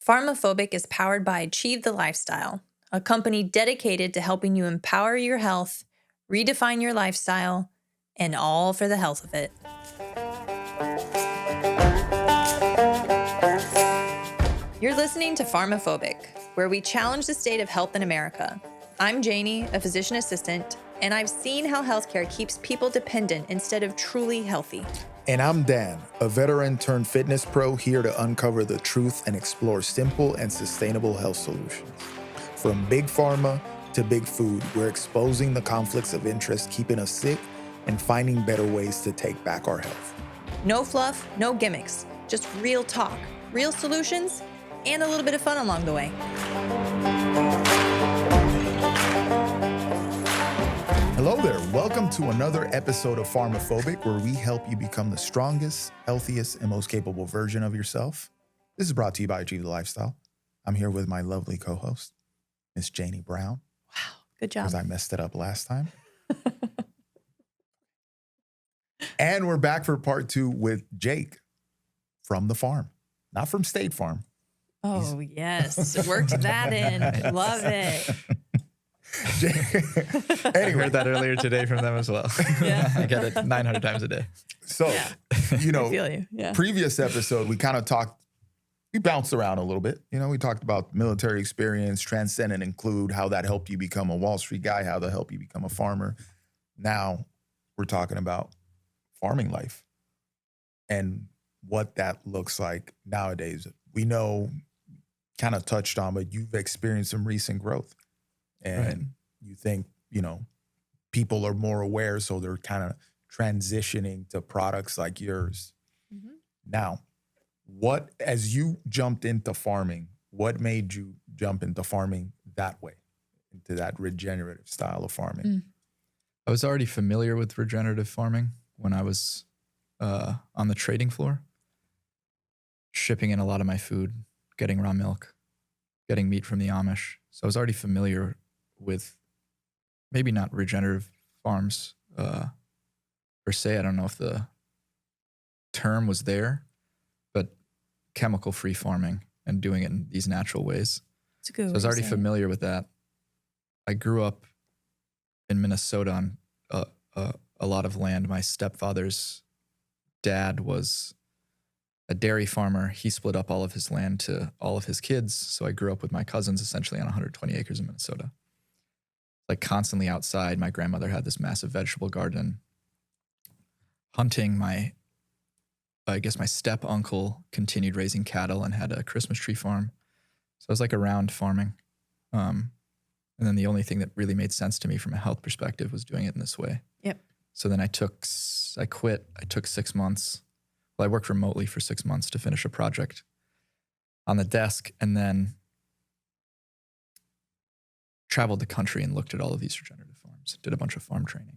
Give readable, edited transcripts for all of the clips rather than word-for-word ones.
PharmaPhobic is powered by Achieve the Lifestyle, a company dedicated to helping you empower your health, redefine your lifestyle, and all for the health of it. You're listening to PharmaPhobic, where we challenge the state of health in America. I'm Janie, a physician assistant, and I've seen how healthcare keeps people dependent instead of truly healthy. And I'm Dan, a veteran turned fitness pro here to uncover the truth and explore simple and sustainable health solutions. From big pharma to big food, we're exposing the conflicts of interest keeping us sick and finding better ways to take back our health. No fluff, no gimmicks, just real talk, real solutions, and a little bit of fun along the way. Hello there. Welcome to another episode of PharmaPhobic, where we help you become the strongest, healthiest, and most capable version of yourself. This is brought to you by Achieve the Lifestyle. I'm here with my lovely co-host, Miss Janie Brown. Wow, good job. Because I messed it up last time. And we're back for part 2 with Jake from the farm, not from State Farm. Oh, yes. Worked that in. Love it. Anyway. I heard that earlier today from them as well. Yeah. I get it 900 times a day. So, you know, I feel you. Yeah. Previous episode, we kind of talked, we bounced around a little bit. You know, we talked about military experience, transcend and include, how that helped you become a Wall Street guy, how that helped you become a farmer. Now we're talking about farming life and what that looks like nowadays. We know, kind of touched on, but you've experienced some recent growth. And you think, you know, people are more aware, so they're kind of transitioning to products like yours. Mm-hmm. Now, as you jumped into farming, what made you jump into farming that way, into that regenerative style of farming? I was already familiar with regenerative farming when I was on the trading floor, shipping in a lot of my food, getting raw milk, getting meat from the Amish. So I was already familiar with maybe not regenerative farms per se. I don't know if the term was there, but chemical-free farming and doing it in these natural ways. It's a good way so I was already familiar with that. I grew up in Minnesota on a lot of land. My stepfather's dad was a dairy farmer. He split up all of his land to all of his kids. So I grew up with my cousins essentially on 120 acres in Minnesota. Like constantly outside. My grandmother had this massive vegetable garden. Hunting, my step uncle continued raising cattle and had a Christmas tree farm. So I was like around farming. And then the only thing that really made sense to me from a health perspective was doing it in this way. Yep. So then I quit. I took 6 months. Well, I worked remotely for 6 months to finish a project on the desk, and then traveled the country and looked at all of these regenerative farms, did a bunch of farm training,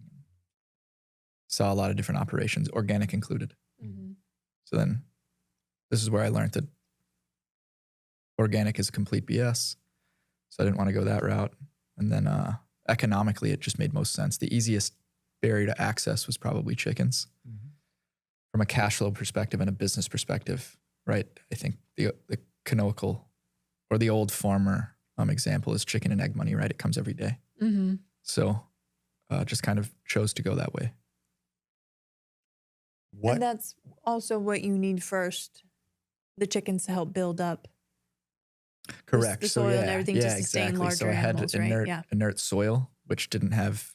saw a lot of different operations, organic included. Mm-hmm. So then this is where I learned that organic is complete BS. So I didn't want to go that route. And then economically, it just made most sense. The easiest barrier to access was probably chickens. Mm-hmm. From a cash flow perspective and a business perspective, right? I think the canonical or the old farmer example is chicken and egg money, right? It comes every day. Mm-hmm. So just kind of chose to go that way. And that's also what you need first, the chickens to help build up. Correct. The soil and everything to sustain larger so I had animals, inert soil, which didn't have,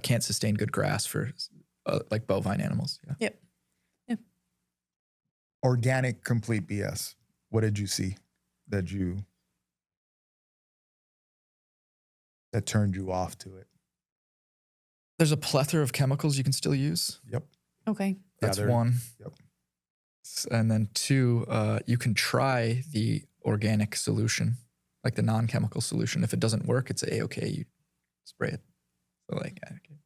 can't sustain good grass for like bovine animals. Yeah. Yep. Organic, complete BS. What did you see that turned you off to it? There's a plethora of chemicals you can still use. Yep. Okay. That's one. Yep. And then 2, you can try the organic solution, like the non-chemical solution. If it doesn't work, it's A-okay. You spray it. So like, okay.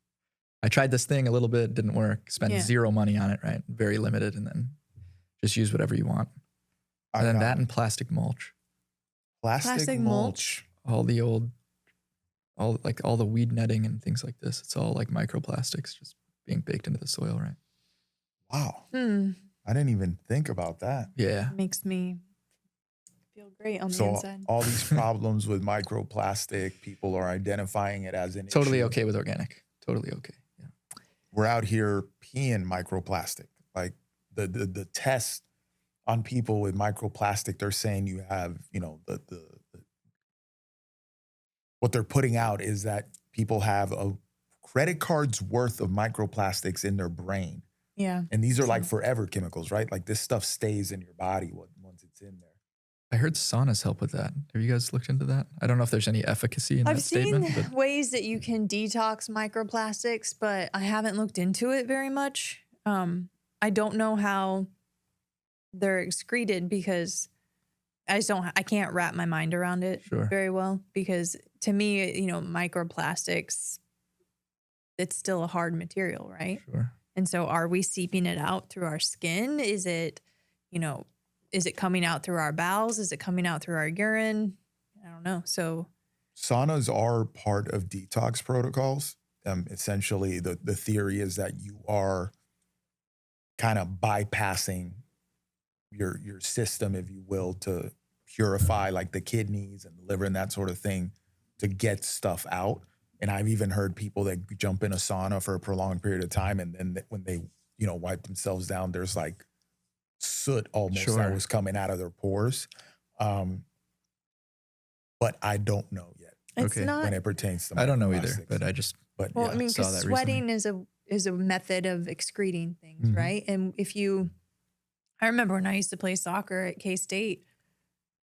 I tried this thing a little bit, didn't work. Spent zero money on it, right? Very limited, and then just use whatever you want. And then that and plastic mulch. Plastic mulch. All the weed netting and things like this. It's all like microplastics just being baked into the soil, right? Wow. I didn't even think about that. Yeah. Makes me Feel great on the So inside. all these problems with microplastic, people are identifying it as an Totally issue. okay with organic. Totally okay. Yeah. We're out here peeing microplastic. Like the test on people with microplastic, they're saying you have, you know, the what they're putting out is that people have a credit card's worth of microplastics in their brain. Yeah. And these are like forever chemicals, right? Like this stuff stays in your body once it's in there. I heard saunas help with that. Have you guys looked into that? I don't know if there's any efficacy in I've that seen statement. But ways that you can detox microplastics, but I haven't looked into it very much. I don't know how they're excreted because I can't wrap my mind around it Sure. very well, because to me, you know, microplastics, it's still a hard material, right? sure. And so are we seeping it out through our skin? Is it, you know, is it coming out through our bowels? Is it coming out through our urine? I don't know. So Saunas are part of detox protocols. Essentially, the theory is that you are kind of bypassing your system, if you will, to purify like the kidneys and the liver and that sort of thing to get stuff out. And I've even heard people that jump in a sauna for a prolonged period of time, and then when they, you know, wipe themselves down, there's like soot almost that Sure. was coming out of their pores. But I don't know yet it's Okay. not. when it pertains to I don't know either, microplastics. but I just But Well, yeah. I mean, saw because that sweating recently. is a method of excreting things, Mhm. right? And if you, I remember when I used to play soccer at K-State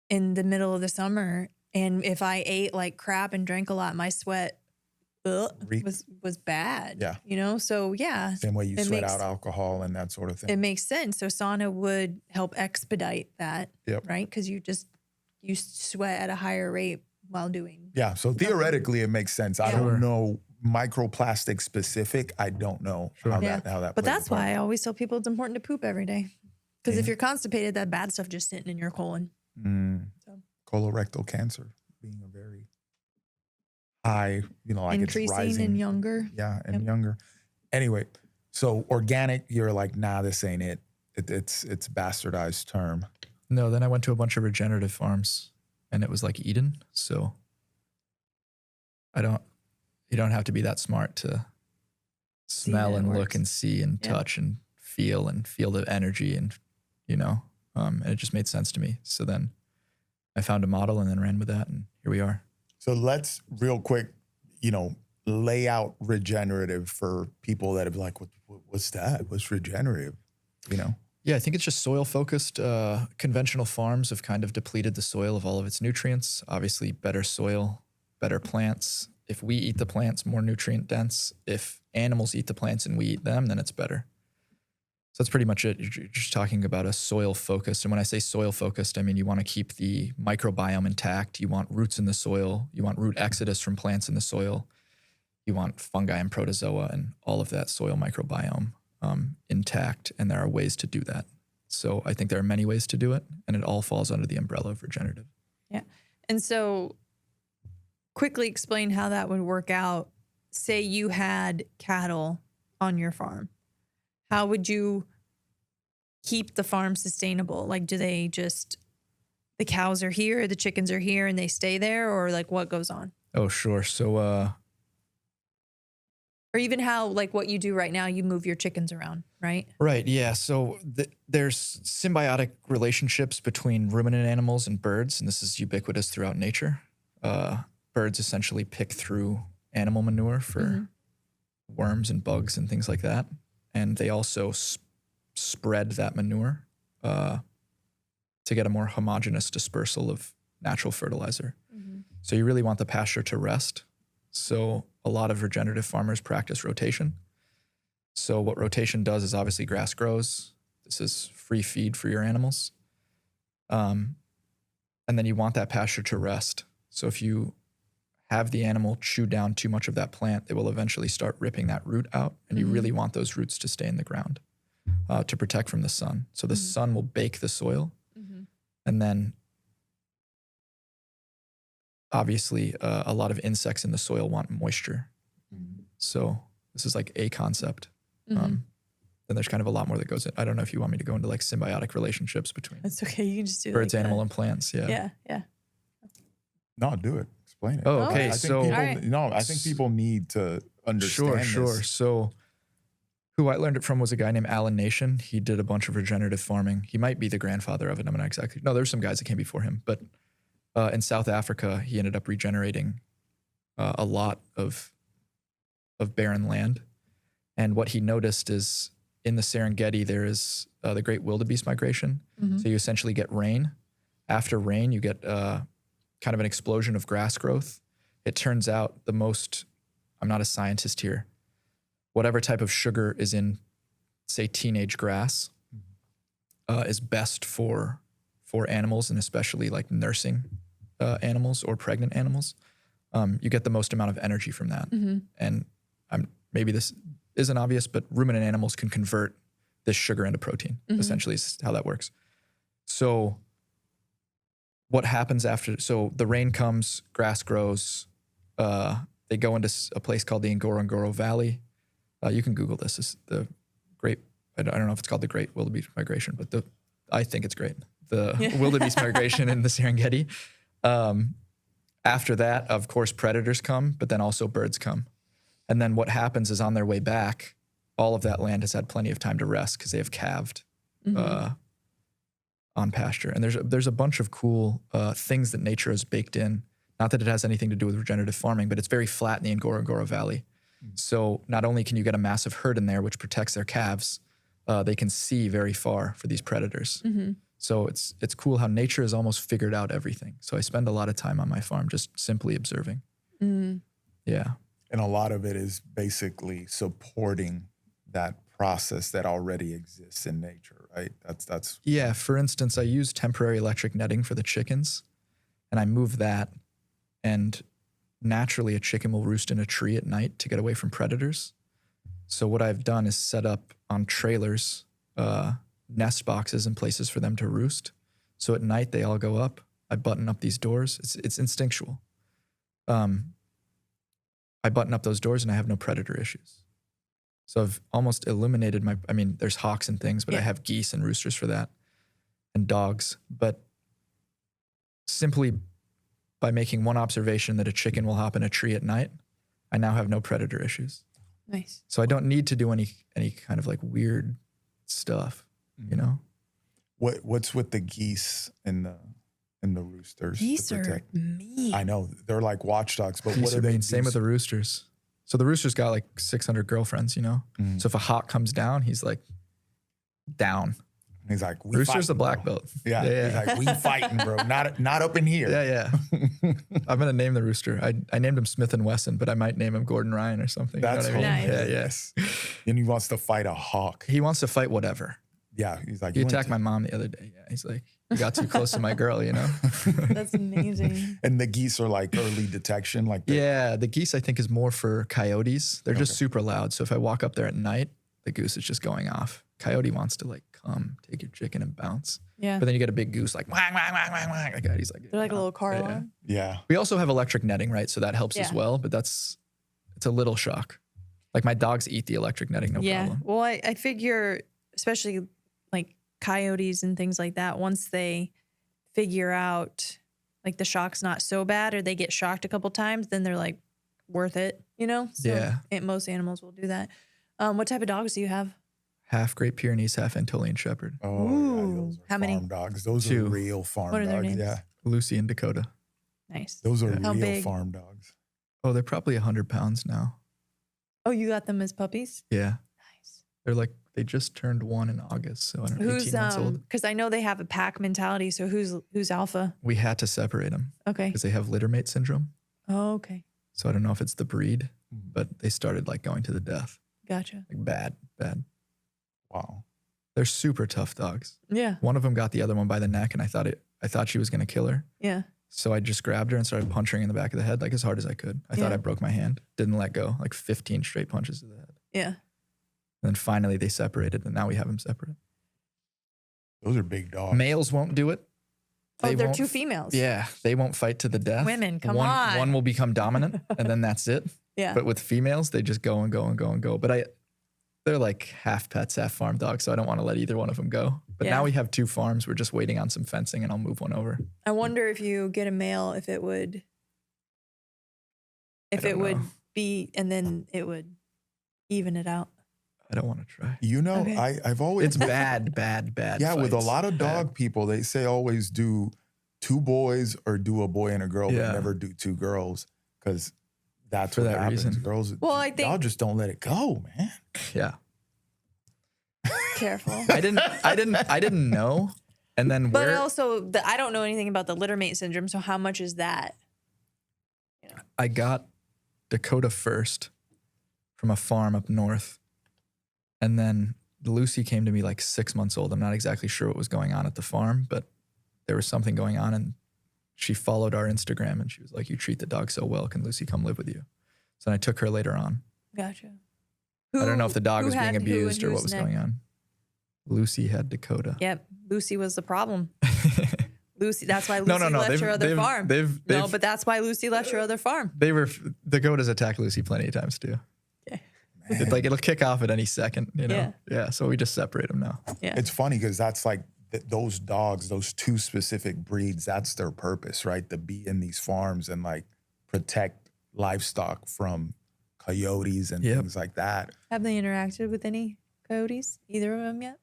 in the middle of the summer, and if I ate like crap and drank a lot, my sweat Reek. was bad. Yeah. You know, so yeah, Same way you it sweat makes- out alcohol and that sort of it thing. makes sense. So sauna would help expedite that, Yep. right? Because you sweat at a higher rate while doing. Yeah. So theoretically, it makes sense. I Yeah. don't Sure. know microplastic specific. I don't know Sure. how Yeah. that. But plays that's a part. why I always tell people it's important to poop every day. Because if Yeah. you're constipated, that bad stuff just sitting in your colon. So. Colorectal cancer being a very high, you know, like it's Increasing rising and younger. Yeah, and Yep. younger. Anyway, so organic, you're like, nah, this ain't it. It's bastardized term. no. Then I went to a bunch of regenerative farms, and it was like Eden. So you don't have to be that smart to smell that it and look works. and see and Yeah. touch and feel the energy, and you know, and it just made sense to me. So then I found a model and then ran with that, and here we are. So let's real quick, you know, lay out regenerative for people that have like, what's that? What's regenerative? You know? Yeah, I think it's just soil focused. Conventional farms have kind of depleted the soil of all of its nutrients. Obviously, better soil, better plants. If we eat the plants, more nutrient dense. If animals eat the plants and we eat them, then it's better. So that's pretty much it. You're just talking about a soil focused. And when I say soil focused, I mean you want to keep the microbiome intact. You want roots in the soil. You want root exodus from plants in the soil. You want fungi and protozoa and all of that soil microbiome intact. And there are ways to do that. So I think there are many ways to do it. And it all falls under the umbrella of regenerative. Yeah. And so quickly explain how that would work out. Say you had cattle on your farm. How would you keep the farm sustainable? Like, do they just, the cows are here, the chickens are here and they stay there, or like what goes on? Oh, sure. So, Or even how, like what you do right now, you move your chickens around, right? right. Yeah. So there's symbiotic relationships between ruminant animals and birds, and this is ubiquitous throughout nature. Birds essentially pick through animal manure for worms and bugs and things like that. And they also spread that manure to get a more homogeneous dispersal of natural fertilizer. So you really want the pasture to rest. So a lot of regenerative farmers practice rotation. So what rotation does is obviously grass grows. This is free feed for your animals. And then you want that pasture to rest. So if you have the animal chew down too much of that plant, they will eventually start ripping that root out. And you really want those roots to stay in the ground to protect from the sun. So the sun will bake the soil. And then obviously a lot of insects in the soil want moisture. So this is like a concept. And then there's kind of a lot more that goes in. I don't know if you want me to go into like symbiotic relationships between That's okay. You can just do birds, like animal, that. and plants. Yeah. Yeah. No, do it. Explain it. Oh, okay. I think So people, Alright. no, I think people need to understand Sure. this. So who I learned it from was a guy named Alan Nation. He did a bunch of regenerative farming. He might be the grandfather of it. I'm not exactly. No, there's some guys that came before him, but in South Africa, he ended up regenerating a lot of barren land. And what he noticed is in the Serengeti, there is the great wildebeest migration. So you essentially get rain. After rain, you get kind of an explosion of grass growth. It turns out I'm not a scientist here, whatever type of sugar is in, say, teenage grass is best for animals, and especially like nursing animals or pregnant animals. You get the most amount of energy from that. And maybe this isn't obvious, but ruminant animals can convert this sugar into protein, essentially is how that works. So what happens so the rain comes, grass grows, they go into a place called the Ngorongoro Valley. You can Google this. It's the great, I don't know if it's called the Great Wildebeest Migration, but I think it's great. The wildebeest migration in the Serengeti. After that, of course, predators come, but then also birds come. And then what happens is on their way back, all of that land has had plenty of time to rest because they have calved on pasture. And there's a bunch of cool things that nature has baked in. Not that it has anything to do with regenerative farming, but it's very flat in the Ngorongoro Valley. So not only can you get a massive herd in there, which protects their calves, they can see very far for these predators. So it's cool how nature has almost figured out everything. So I spend a lot of time on my farm just simply observing. Yeah. And a lot of it is basically supporting that process that already exists in nature, right? That's Yeah. For instance, I use temporary electric netting for the chickens, and I move that, and naturally a chicken will roost in a tree at night to get away from predators. So what I've done is set up on trailers nest boxes and places for them to roost. So at night they all go up. I button up these doors. It's instinctual. I button up those doors and I have no predator issues. So I've almost eliminated there's hawks and things, but I have geese and roosters for that, and dogs. But simply by making one observation that a chicken will hop in a tree at night, I now have no predator issues. Nice. So I don't need to do any kind of like weird stuff, you know? What's with the geese and the roosters? Geese to are protect? mean. I know they're like watchdogs, but Geese what are are they? mean. Same with the roosters. So the rooster's got like 600 girlfriends, you know? So if a hawk comes down, he's like down. He's like, Rooster's the black bro. belt. Yeah. He's like, we fighting, bro. Not up in here. Yeah. I'm going to name the rooster. I named him Smith & Wesson, but I might name him Gordon Ryan or something. That's you know what I mean? hilarious. Yeah. And he wants to fight a hawk. He wants to fight whatever. Yeah. He's like, He attacked my mom the other day. Yeah. He's like, you got too close to my girl, you know? That's amazing. And the geese are like early detection. Like Yeah. The geese, I think, is more for coyotes. They're just super loud. So if I walk up there at night, the goose is just going off. Coyote wants to like come take your chicken and bounce. Yeah. But then you get a big goose like wang, wang, wang, wang, wang. Like, he's like, They're like a little car Yeah. alarm. Yeah. We also have electric netting, right? So that helps as Yeah. well. But it's a little shock. Like my dogs eat the electric netting, no problem. Well, I figure, especially like coyotes and things like that, once they figure out like the shock's not so bad, or they get shocked a couple times, then they're like worth it, you know? So Yeah. most animals will do that. What type of dogs do you have? Half Great Pyrenees, half Antillian Shepherd. Oh, Ooh. yeah, those are How many? farm dogs. Those Two. are real farm What are their dogs. names? Yeah. Lucy and Dakota. Nice. Those are How real big? farm dogs. Oh, they're probably 100 pounds now. Oh, you got them as puppies? Yeah. Nice. They're like, they just turned 1 in August. So I don't know, 18 months old. Because I know they have a pack mentality. So who's alpha? We had to separate them Okay. because they have litter mate syndrome. Oh, okay. So I don't know if it's the breed, but they started like going to the death. Gotcha. Like bad. Wow. They're super tough dogs. Yeah. One of them got the other one by the neck, and I thought she was gonna kill her. Yeah. So I just grabbed her and started punching her in the back of the head like as hard as I could. I thought Yeah. I broke my hand. Didn't let go. Like 15 straight punches to the head. Yeah. And then finally they separated, and now we have them separate. Those are big dogs. Males won't do it. They're won't 2 females. Yeah, they won't fight to the death. Women, come one, on. One will become dominant, and then that's it. Yeah. But with females, they just go and go and go and go. But they're like half pets, half farm dogs, so I don't want to let either one of them go. But Yeah. now we have 2 farms. We're just waiting on some fencing, and I'll move one over. I wonder if you get a male, if it would don't know. be, and then it would even it out. I don't want to try. You know, Okay. I've always It's bad Yeah, with a fights. lot of Bad. dog people, they say always do 2 boys or do a boy and a girl, Yeah. but never do 2 girls because that's For what that happens. reason. Girls, Well, I y'all think just don't let it go, man. Yeah. careful. I didn't know. And then But where also, I don't know anything about the littermate syndrome. So how much is that? I got Dakota first from a farm up north. And then Lucy came to me like 6 months old. I'm not exactly sure what was going on at the farm, but there was something going on. And she followed our Instagram and she was like, "You treat the dog so well. Can Lucy come live with you?" So then I took her later on. Gotcha. I don't know if the dog who was being had who and abused or what who's was next? going on. Lucy had Dakota. Yep. Lucy was the problem. Lucy. That's why Lucy No. left her other farm. They've No, but that's why Lucy left her other farm. Dakota's attacked Lucy plenty of times too. Man. Like it'll kick off at any second, you know? Yeah. Yeah. So we just separate them now. Yeah. It's funny because that's like those dogs, those 2 specific breeds, that's their purpose, right? To be in these farms and like protect livestock from coyotes and Yep. things like that. Have they interacted with any coyotes? Either of them yet?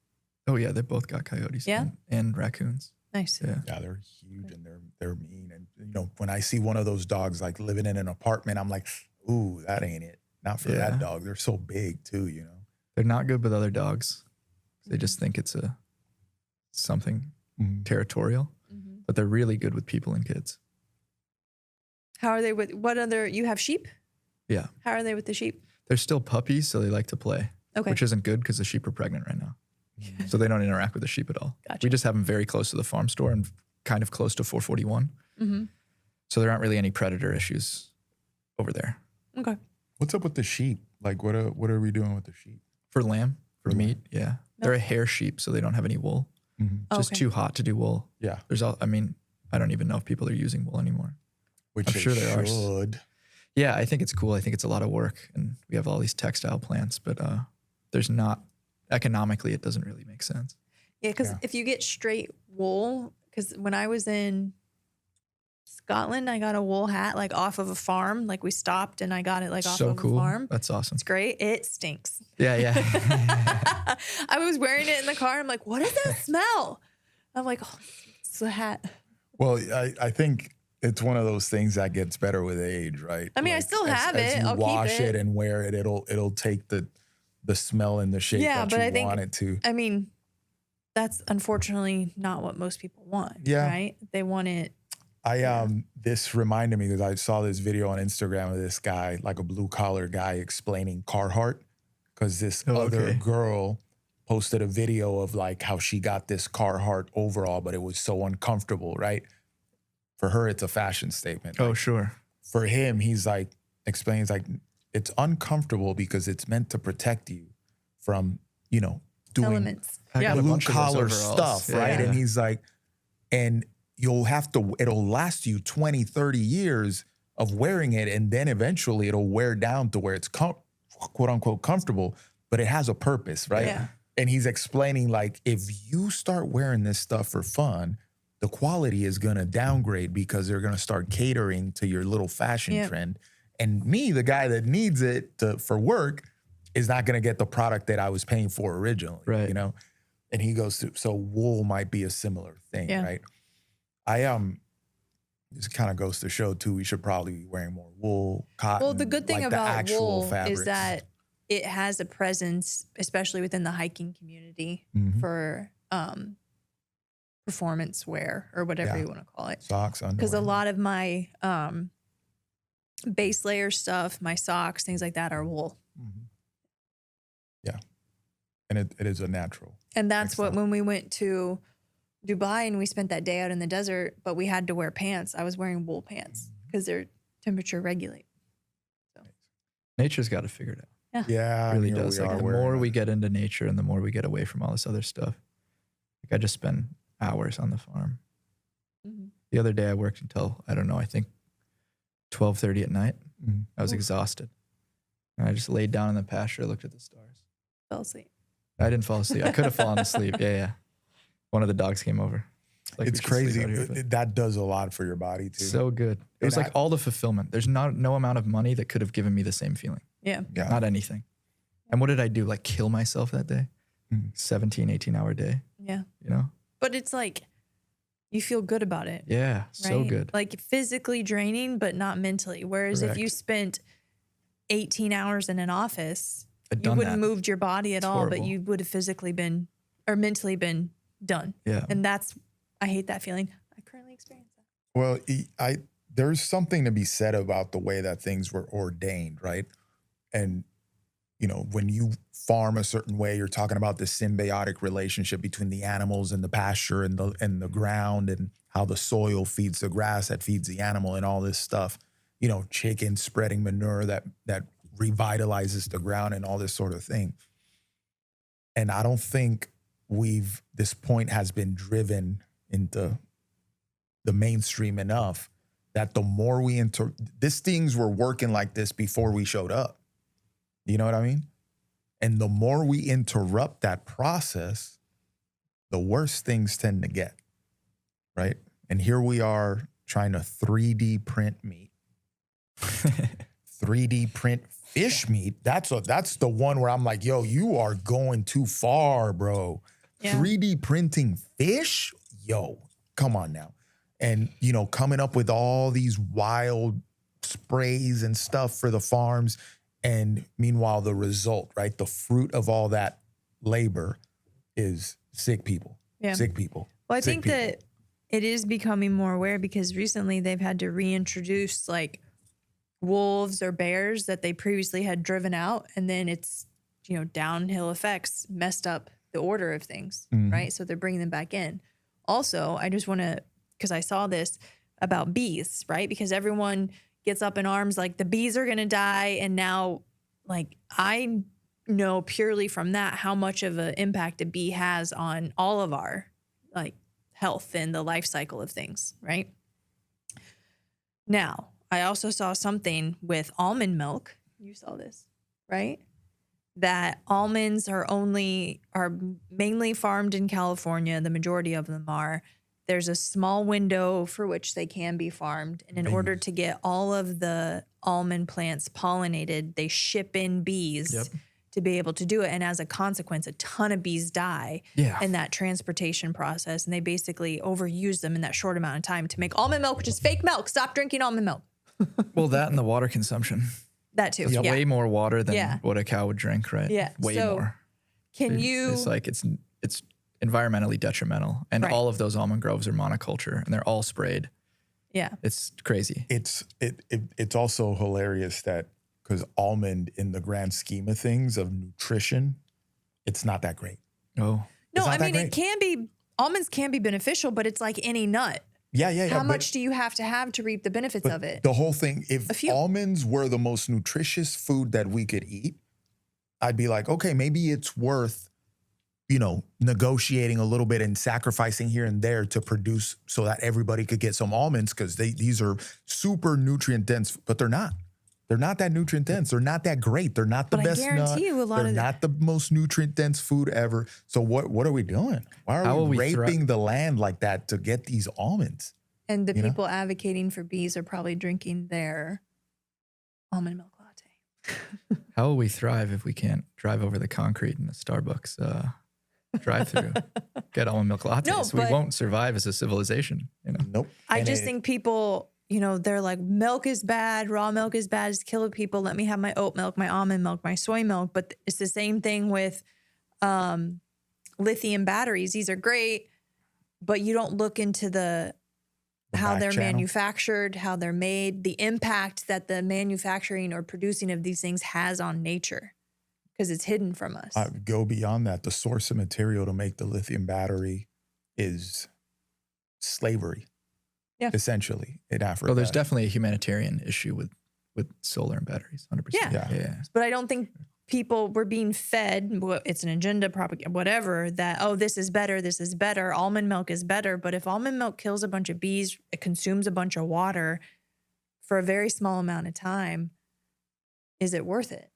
Oh yeah, they both got coyotes. Yeah? And raccoons. Nice. Yeah. Yeah, they're huge and they're mean. And you know, when I see one of those dogs like living in an apartment, I'm like, ooh, that ain't it. Not for Yeah. that dog. They're so big too, you know. They're not good with other dogs. They just think it's something territorial, Mhm. but they're really good with people and kids. How are they with what other? You have sheep? Yeah. How are they with the sheep? They're still puppies, so they like to play, Okay. which isn't good because the sheep are pregnant right now. So they don't interact with the sheep at all. Gotcha. We just have them very close to the farm store and kind of close to 441. Mm-hmm. So there aren't really any predator issues over there. Okay. What's up with the sheep? Like what are we doing with the sheep? For lamb, for For lamb. meat, yeah. They're a hair sheep, so they don't have any wool. It's just Okay. too hot to do wool. Yeah. I don't even know if people are using wool anymore. Which I'm they sure there are. should. Yeah, I think it's cool. I think it's a lot of work, and we have all these textile plants, but there's not economically. It doesn't really make sense. Yeah, because Yeah. if you get straight wool, because when I was in Scotland, I got a wool hat like off of a farm. Like we stopped and I got it like off So of cool. a farm. That's awesome. It's great. It stinks. Yeah, yeah. I was wearing it in the car. I'm like, what does that smell? I'm like, oh, it's the hat. Well, I think it's one of those things that gets better with age, right? I mean, I still have as it. you I'll keep wash it. and wear it, it'll take the smell and the shape Yeah, that but you I think- want it to. I mean, that's unfortunately not what most people want. Yeah. Right? They want it. This reminded me because I saw this video on Instagram of this guy, like a blue collar guy, explaining Carhartt because this other okay. girl posted a video of like how she got this Carhartt overall, but it was so uncomfortable, right? For her, it's a fashion statement. Oh, Like, sure. for him, he's like explains like it's uncomfortable because it's meant to protect you from, you know, doing Elements. I Yeah. got a blue bunch of those collar overalls. stuff, right? Yeah. And he's like, and it'll last you 20, 30 years of wearing it. And then eventually it'll wear down to where it's quote unquote comfortable, but it has a purpose, right? Yeah. And he's explaining like, if you start wearing this stuff for fun, the quality is going to downgrade because they're going to start catering to your little fashion Yeah. trend. And me, the guy that needs it for work, is not going to get the product that I was paying for originally, Right. you know? And he goes through, so wool might be a similar thing, Yeah. right? This kind of goes to show too, we should probably be wearing more wool, cotton. Well, the good thing like the about actual wool fabrics. is that it has a presence, especially within the hiking community, Mhm. for performance wear or whatever Yeah. you want to call it. Socks, Because a underwear. lot of my base layer stuff, my socks, things like that are wool. Mhm. Yeah. And it is a natural. And that's what, Excellent. when we went to Dubai and we spent that day out in the desert, but we had to wear pants. I was wearing wool pants because they're temperature regulate. Nature's got to figure it out. Yeah. It really and here does. we Like are the wearing more a- we get into nature and the more we get away from all this other stuff. Like I just spend hours on the farm. Mhm. The other day I worked until, I don't know, I think 12:30 at night. Mhm. I was Oof. exhausted. And I just laid down in the pasture, looked at the stars. Fell asleep. I didn't fall asleep. I could have fallen asleep. Yeah. One of the dogs came over. Like, it's we should sleep crazy. out here, but That does a lot for your body too. so good. It was like all the fulfillment. There's no amount of money that could have given me the same feeling. Yeah. Yeah. Not anything. And what did I do? Like kill myself that day? 17, 18-hour day, Yeah. you know? But it's like you feel good about it. Yeah, so right? good. Like physically draining, but not mentally. Whereas if you Correct. spent 18 hours in an office, I'd you done wouldn't that. moved your body at It's all, but horrible. you would have physically been or mentally been done. Yeah. And I hate that feeling. I currently experience that. Well, there's something to be said about the way that things were ordained, right? And when you farm a certain way, you're talking about this symbiotic relationship between the animals and the pasture and the ground, and how the soil feeds the grass that feeds the animal and all this stuff. Chickens spreading manure that revitalizes the ground and all this sort of thing. And I don't think this point has been driven into the mainstream enough that the more these things were working like this before we showed up. You know what I mean? And the more we interrupt that process, the worse things tend to get, right? And here we are trying to 3D print meat, 3D print fish meat. That's the one where I'm like, yo, you are going too far, bro. Yeah. 3D printing fish? Yo, come on now. And, coming up with all these wild sprays and stuff for the farms. And meanwhile, the result, right? The fruit of all that labor is sick people. Yeah. Sick people. Well, I sick think people. that it is becoming more aware because recently they've had to reintroduce like wolves or bears that they previously had driven out. And then it's, downhill effects messed up the order of things, right? So they're bringing them back in. Also, I just want to, because I saw this about bees, right? Because everyone gets up in arms like the bees are going to die. And now, like, I know purely from that how much of an impact a bee has on all of our, like, health and the life cycle of things, right? Now, I also saw something with almond milk. You saw this, right? That almonds are mainly farmed in California. The majority of them are. There's a small window for which they can be farmed. And in order to get all of the almond plants pollinated, they ship in bees to be able to do it. And as a consequence, a ton of bees die in that transportation process. And they basically overuse them in that short amount of time to make almond milk, which is fake milk. Stop drinking almond milk. Well, that and the water consumption. That too. It's Yeah. way more water than what a cow would drink, right? Yeah. Way So more. Can you? It's like it's environmentally detrimental, and all of those almond groves are monoculture, and they're all sprayed. Yeah. It's crazy. It's also hilarious that because almond in the grand scheme of things of nutrition, it's not that great. Oh, No, not I that mean, great. it can be, almonds can be beneficial, but it's like any nut. Yeah. How much do you have to reap the benefits of it? The whole thing, if A few. almonds were the most nutritious food that we could eat, I'd be like, okay, maybe it's worth, negotiating a little bit and sacrificing here and there to produce so that everybody could get some almonds because these are super nutrient dense, but they're not. They're not that nutrient dense. They're not that great. They're not the But I best guarantee nut. you a lot They're of the- not the most nutrient dense food ever. So what are we doing? Why How are will we we raping the land like that to get these almonds? And the You know? people advocating for bees are probably drinking their almond milk latte. how will we thrive if we can't drive over the concrete in the Starbucks drive-through? Get almond milk lattes. No, We but- won't survive as a civilization. Nope. I And just it- think people, they're like, milk is bad, raw milk is bad, it's killing people. Let me have my oat milk, my almond milk, my soy milk. But it's the same thing with lithium batteries. These are great, but you don't look into how back they're channel. manufactured, how they're made, the impact that the manufacturing or producing of these things has on nature because it's hidden from us. Go beyond that. The source of material to make the lithium battery is slavery. Yeah. Essentially in Africa. Well, there's definitely a humanitarian issue with solar and batteries. 100%. Yeah. But I don't think people were being fed, it's an agenda, propaganda, whatever, that, this is better, almond milk is better. But if almond milk kills a bunch of bees, it consumes a bunch of water for a very small amount of time, is it worth it?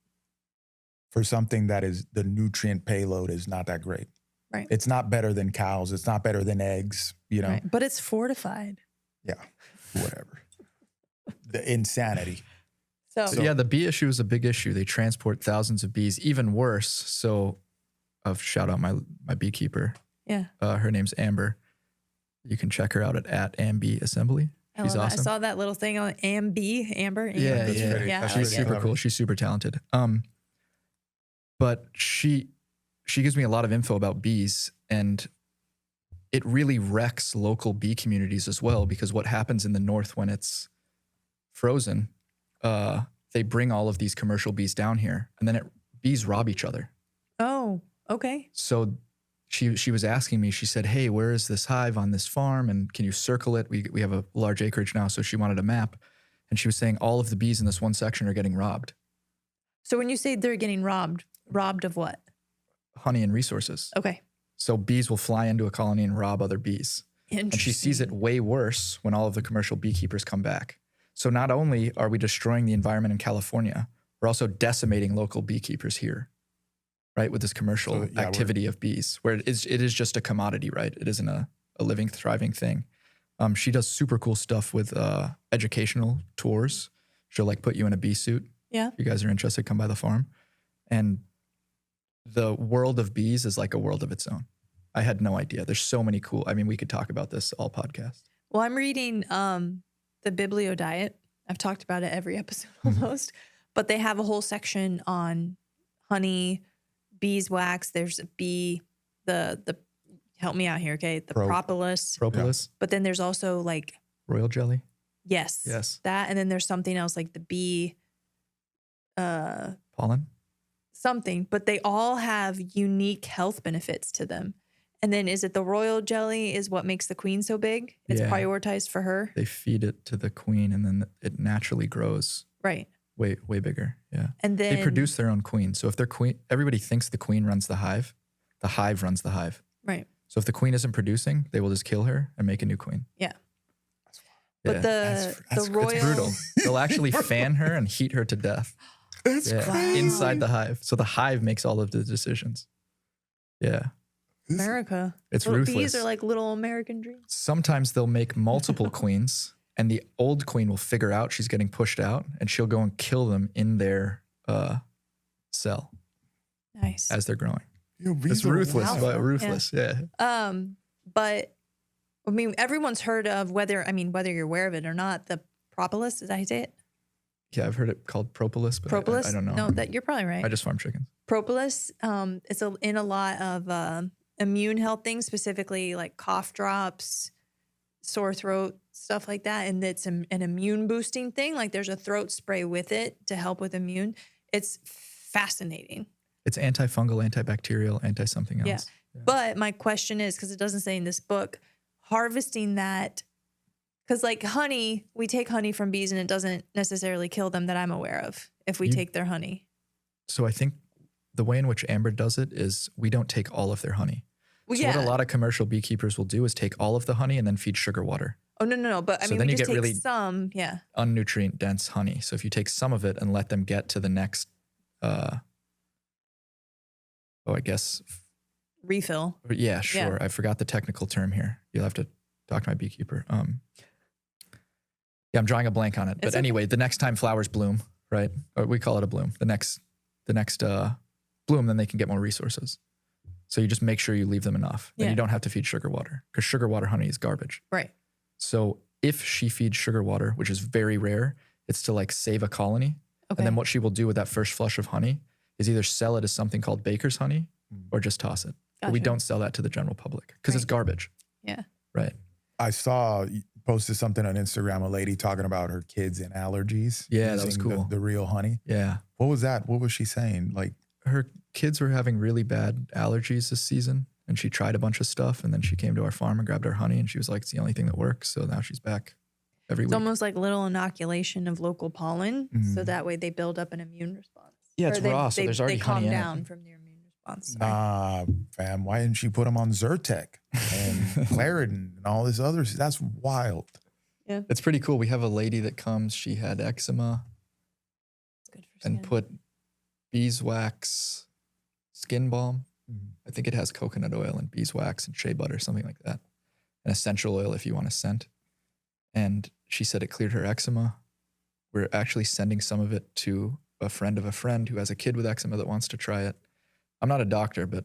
for something that is the nutrient payload is not that great. Right. It's not better than cows. It's not better than eggs, you know? Right. But it's fortified. Yeah, whatever. The insanity. So yeah, the bee issue is a big issue. They transport thousands of bees. Even worse, so I'll shout out my beekeeper. yeah. Her name's Amber. You can check her out at Ambi Assembly. I She's love that. awesome. I saw that little thing on Amber. Yeah, That's yeah. pretty- Yeah, that's I like She's it. super cool. She's super talented. But she gives me a lot of info about bees, and it really wrecks local bee communities as well, because what happens in the north when it's frozen, they bring all of these commercial bees down here, and then bees rob each other. Oh, okay. So she was asking me, she said, hey, where is this hive on this farm? And can you circle it? We have a large acreage now. So she wanted a map. And she was saying all of the bees in this one section are getting robbed. So when you say they're getting robbed of what? Honey and resources. Okay. So bees will fly into a colony and rob other bees. And she sees it way worse when all of the commercial beekeepers come back. So not only are we destroying the environment in California, we're also decimating local beekeepers here, right? With this commercial activity of bees, where it is just a commodity, right? It isn't a living, thriving thing. She does super cool stuff with educational tours. She'll like put you in a bee suit. Yeah. If you guys are interested, come by the farm. And the world of bees is like a world of its own. I had no idea. There's so many cool, I mean, we could talk about this all podcast. Well, I'm reading the Biblio Diet. I've talked about it every episode almost, but they have a whole section on honey, beeswax. There's a bee, the help me out here, okay? The propolis. Propolis, But then there's also like, royal jelly. yes, that. And then there's something else like the bee, Pollen. something, but they all have unique health benefits to them. And then is it the royal jelly is what makes the queen so big? It's Yeah. prioritized for her. They feed it to the queen and then it naturally grows Right. way bigger. Yeah. And then They produce their own queen. So if their queen, everybody thinks the queen runs the hive runs the hive. right. So if the queen isn't producing, they will just kill her and make a new queen. Yeah. Yeah. But That's the royal It's brutal. They'll actually fan her and heat her to death. That's crazy. Inside the hive. So the hive makes all of the decisions. Yeah. America. It's Little ruthless. Bees are like little American dreams. Sometimes they'll make multiple queens, and the old queen will figure out she's getting pushed out, and she'll go and kill them in their cell Nice. as they're growing. Yo, bees It's are ruthless, wild. but ruthless. Yeah. But I mean, everyone's heard of whether you're aware of it or not, the propolis, is that how you say it? Yeah, I've heard it called propolis, but Propolis? I don't know. No, that you're probably right. I just farm chickens. Propolis, it's in a lot of immune health things, specifically like cough drops, sore throat, stuff like that. And it's an immune boosting thing. Like there's a throat spray with it to help with immune. It's fascinating. It's antifungal, antibacterial, anti-something else. Yeah. But my question is, because it doesn't say in this book, harvesting that, because like honey, we take honey from bees and it doesn't necessarily kill them that I'm aware of if we take their honey. So I think the way in which Amber does it is we don't take all of their honey. Well, So yeah. what a lot of commercial beekeepers will do is take all of the honey and then feed sugar water. Oh, no. But I So mean, then we you just get take really- some. Yeah. Unnutrient dense honey. So if you take some of it and let them get to the next, I guess, Refill. yeah, sure. Yeah. I forgot the technical term here. You'll have to talk to my beekeeper. Yeah, I'm drawing a blank on it. But It's okay. anyway, the next time flowers bloom, right? Or we call it a bloom. The next bloom, then they can get more resources. So you just make sure you leave them enough. Then Yeah. you don't have to feed sugar water because sugar water honey is garbage. Right. So if she feeds sugar water, which is very rare, it's to like save a colony. Okay. And then what she will do with that first flush of honey is either sell it as something called baker's honey or just toss it. But we Gotcha. don't sell that to the general public because it's Right. garbage. Yeah. Right. I saw you posted something on Instagram, a lady talking about her kids and allergies. Yeah, that was using cool. The real honey. Yeah. What was that? What was she saying? Like, Her kids were having really bad allergies this season and she tried a bunch of stuff and then she came to our farm and grabbed our honey and she was like, it's the only thing that works. So now she's back every It's week. almost like little inoculation of local pollen. So that way they build up an immune response. Yeah, it's Or they, raw, so they, there's already they calm honey in it. down from their immune response. Sorry. nah, fam, why didn't she put them on Zyrtec and Claritin and all this other stuff? That's wild. It's pretty cool. We have a lady that comes, she had eczema It's good for and skin. put beeswax skin balm. I think it has coconut oil and beeswax and shea butter, something like that. An essential oil if you want a scent. And she said it cleared her eczema. We're actually sending some of it to a friend of a friend who has a kid with eczema that wants to try it. I'm not a doctor, but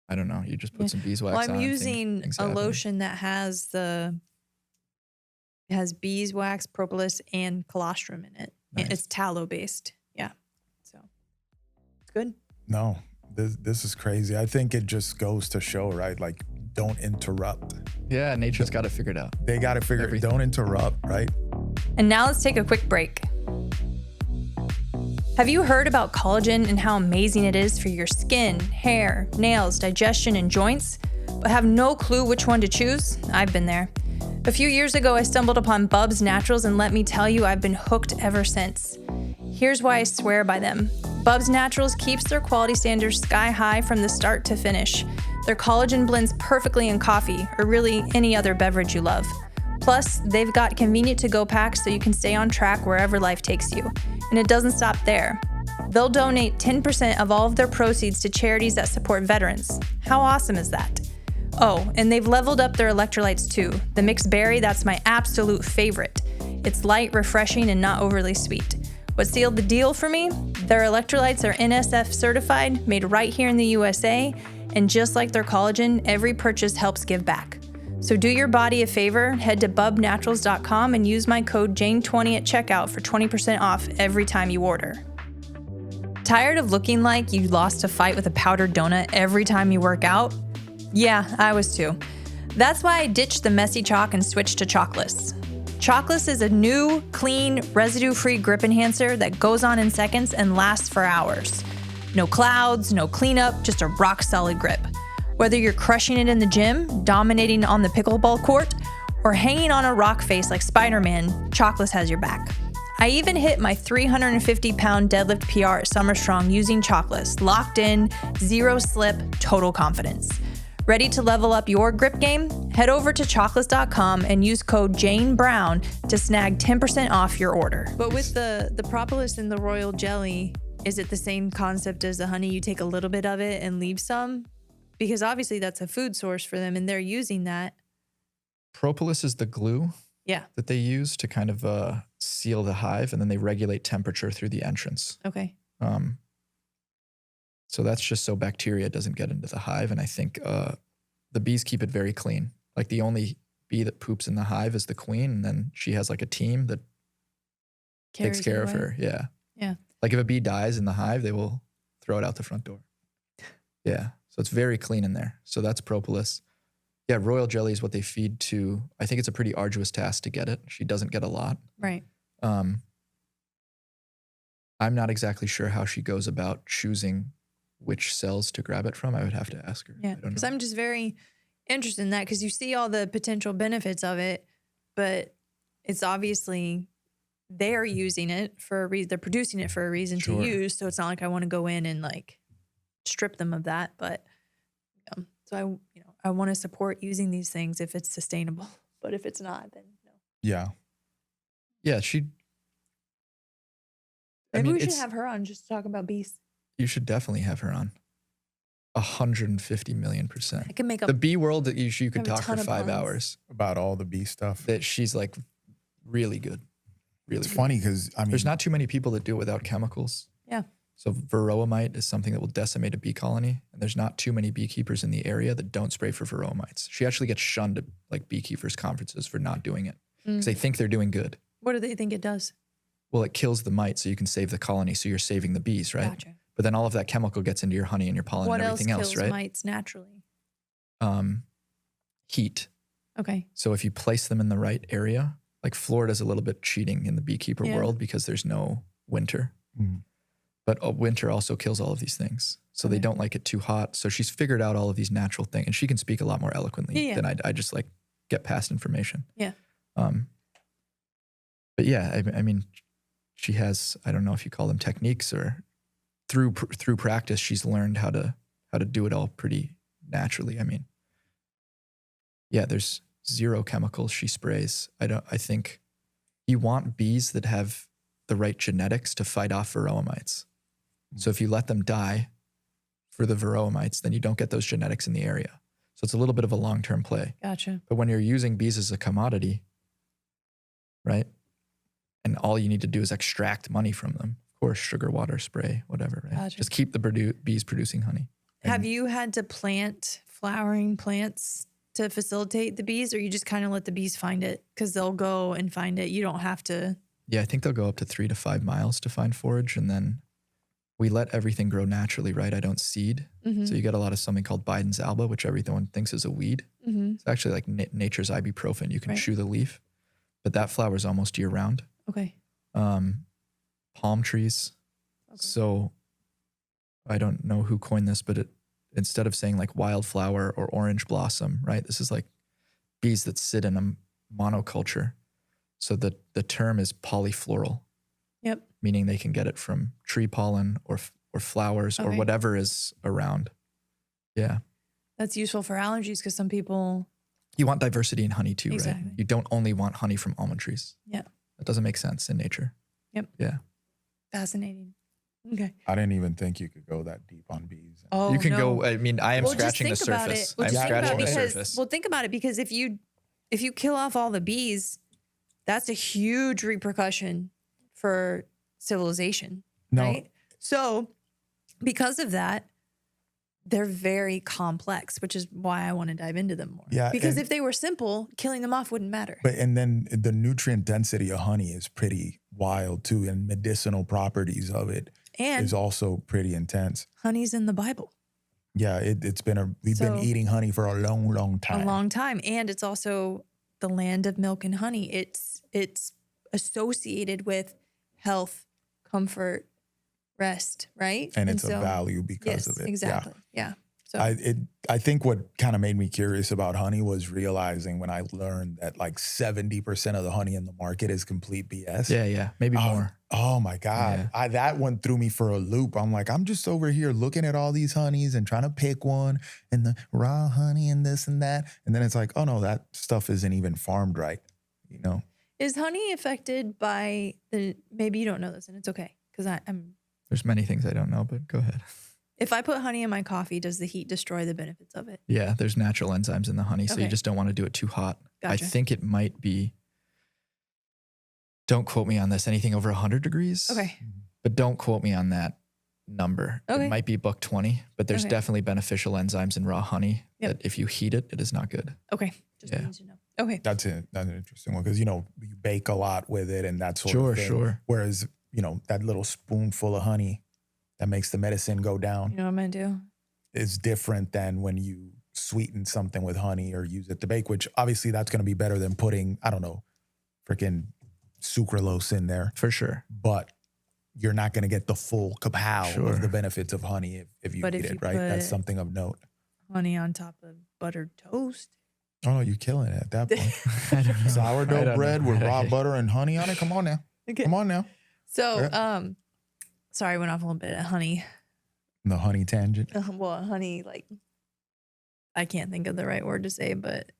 I don't know. You just put some beeswax Well, on. I'm using things a happen. lotion that has beeswax, propolis, and colostrum in it. Nice. It's tallow based. Yeah. So it's good. No, this is crazy. I think it just goes to show, right? Like, don't interrupt. Yeah, nature's got it figured out. They got to figure it. Don't interrupt, right? And now let's take a quick break. Have you heard about collagen and how amazing it is for your skin, hair, nails, digestion, and joints, but have no clue which one to choose? I've been there. A few years ago, I stumbled upon Bubs Naturals, and let me tell you, I've been hooked ever since. Here's why I swear by them. Bubs Naturals keeps their quality standards sky high from the start to finish. Their collagen blends perfectly in coffee, or really any other beverage you love. Plus, they've got convenient to-go packs so you can stay on track wherever life takes you. And it doesn't stop there. They'll donate 10% of all of their proceeds to charities that support veterans. How awesome is that? Oh, and they've leveled up their electrolytes too. The mixed berry, that's my absolute favorite. It's light, refreshing, and not overly sweet. What sealed the deal for me? Their electrolytes are NSF certified, made right here in the USA, and just like their collagen, every purchase helps give back. So do your body a favor, head to bubnaturals.com and use my code JANE20 at checkout for 20% off every time you order. Tired of looking like you lost a fight with a powdered donut every time you work out? Yeah, I was too. That's why I ditched the messy chalk and switched to Chalkless. Chalkless is a new, clean, residue-free grip enhancer that goes on in seconds and lasts for hours. No clouds, no cleanup, just a rock-solid grip. Whether you're crushing it in the gym, dominating on the pickleball court, or hanging on a rock face like Spider-Man, Chalkless has your back. I even hit my 350-pound deadlift PR at Summer Strong using Chalkless. Locked in, zero slip, total confidence. Ready to level up your grip game? Head over to chalkless.com and use code JaneBrown to snag 10% off your order. But with the propolis and the royal jelly, is it the same concept as the honey? You take a little bit of it and leave some? Because obviously that's a food source for them and they're using that. Propolis is the glue that they use to kind of seal the hive, and then they regulate temperature through the entrance. Okay. So that's just so bacteria doesn't get into the hive. And I think the bees keep it very clean. Like the only bee that poops in the hive is the queen, and then she has like a team that takes care of her. Yeah. Yeah. Like if a bee dies in the hive, they will throw it out the front door. Yeah. So it's very clean in there. So that's propolis. Yeah, royal jelly is what they feed to. I think it's a pretty arduous task to get it. She doesn't get a lot. Right. I'm not exactly sure how she goes about choosing which cells to grab it from. I would have to ask her. Yeah, because I'm just very interested in that because you see all the potential benefits of it, but it's obviously they're using it for a reason. They're producing it for a reason to use. So it's not like I want to go in and like strip them of that. But so I want to support using these things if it's sustainable. But if it's not, then no. Yeah. Yeah, Maybe we should have her on just to talk about bees. You should definitely have her on. 150 million %. I can make the bee world that you could talk for 5 hours about all the bee stuff. That she's like really good. Really It's good. funny because there's not too many people that do it without chemicals. Yeah. So varroa mite is something that will decimate a bee colony, and there's not too many beekeepers in the area that don't spray for varroa mites. She actually gets shunned at like beekeepers conferences for not doing it because they think they're doing good. What do they think it does? Well, it kills the mite, so you can save the colony. So you're saving the bees, right? Gotcha. But then all of that chemical gets into your honey and your pollen and everything else, right? What else kills mites naturally? Heat. Okay. So if you place them in the right area, like Florida's a little bit cheating in the beekeeper world because there's no winter. Mm. But winter also kills all of these things. So they don't like it too hot. So she's figured out all of these natural things. And she can speak a lot more eloquently than I just like get past information. Yeah. But yeah, I mean, she has, I don't know if you call them techniques or through practice, she's learned how to do it all pretty naturally. I mean, yeah, there's zero chemicals she sprays. I think you want bees that have the right genetics to fight off varroa mites. So if you let them die for the varroa mites, then you don't get those genetics in the area. So it's a little bit of a long-term play. Gotcha. But when you're using bees as a commodity, right? And all you need to do is extract money from them. Of course, sugar, water, spray, whatever, right? Gotcha. Just keep the bees producing honey. Have you had to plant flowering plants to facilitate the bees, or you just kind of let the bees find it? Because they'll go and find it. You don't have to. Yeah, I think they'll go up to 3 to 5 miles to find forage. And then we let everything grow naturally, right? I don't seed. Mm-hmm. So you get a lot of something called Biden's alba, which everyone thinks is a weed. Mm-hmm. It's actually like nature's ibuprofen. You can Right. chew the leaf, but that flowers almost year round. Okay. Palm trees. Okay. So I don't know who coined this, but instead of saying like wildflower or orange blossom, right? This is like bees that sit in a monoculture. So the term is polyfloral. Yep. Meaning they can get it from tree pollen or flowers or Okay. whatever is around. Yeah. That's useful for allergies because some people. You want diversity in honey too, Exactly. right? You don't only want honey from almond trees. Yeah. That doesn't make sense in nature. Yep. Yeah. Fascinating. Okay. I didn't even think you could go that deep on bees. Oh, You can no. go, I mean, I am Well, just scratching the think about surface. it. Well, I'm just think about scratching it the because, surface. well, think about it because if you kill off all the bees, that's a huge repercussion for civilization, No. right? So because of that, they're very complex, which is why I want to dive into them more. Yeah, Because and- if they were simple, killing them off wouldn't matter. And then the nutrient density of honey is pretty wild too, and medicinal properties of it And is also pretty intense. honey's in the Bible Yeah, we've been So- eating honey for a long time. a long time. And it's also the land of milk and honey. It's associated with health, comfort, rest, right? and it's so- a value because yes, of it. exactly. Yeah. So I think what kind of made me curious about honey was realizing when I learned that like 70% of the honey in the market is complete BS. Yeah. Maybe more. Oh my God. That one threw me for a loop. I'm like, I'm just over here looking at all these honeys and trying to pick one and the raw honey and this and that. And then it's like, oh no, that stuff isn't even farmed right. You know? is honey affected by maybe you don't know this and it's okay. Because I'm There's many things I don't know, but go ahead. if I put honey in my coffee, does the heat destroy the benefits of it? Yeah, there's natural enzymes in the honey, so you Okay. just don't want to do it too hot. Gotcha. I think it might be, don't quote me on this, anything over 100 degrees. Okay. But don't quote me on that number. Okay. It might be $1.20, but there's Okay. definitely beneficial enzymes in raw honey Yep. that if you heat it, it is not good. Okay. Just Yeah. need to know. Okay. That's an interesting one because, you know, you bake a lot with it and that sort Sure, of thing. sure. Whereas, you know, that little spoonful of honey that makes the medicine go down You know what I'm going to do? is different than when you sweeten something with honey or use it to bake, which obviously that's going to be better than putting, I don't know, freaking sucralose in there. For sure. But you're not going to get the full kapow Sure. of the benefits of honey if you But eat if it, you right? That's put- something of note. Honey on top of buttered toast. Oh, no, you're killing it at that point. I don't know. I Sourdough don't bread know. with raw butter and honey on it. Come on now. Okay. Come on now. So, Yeah. sorry, I went off a little bit of honey. The honey tangent. Well, honey, like, I can't think of the right word to say, but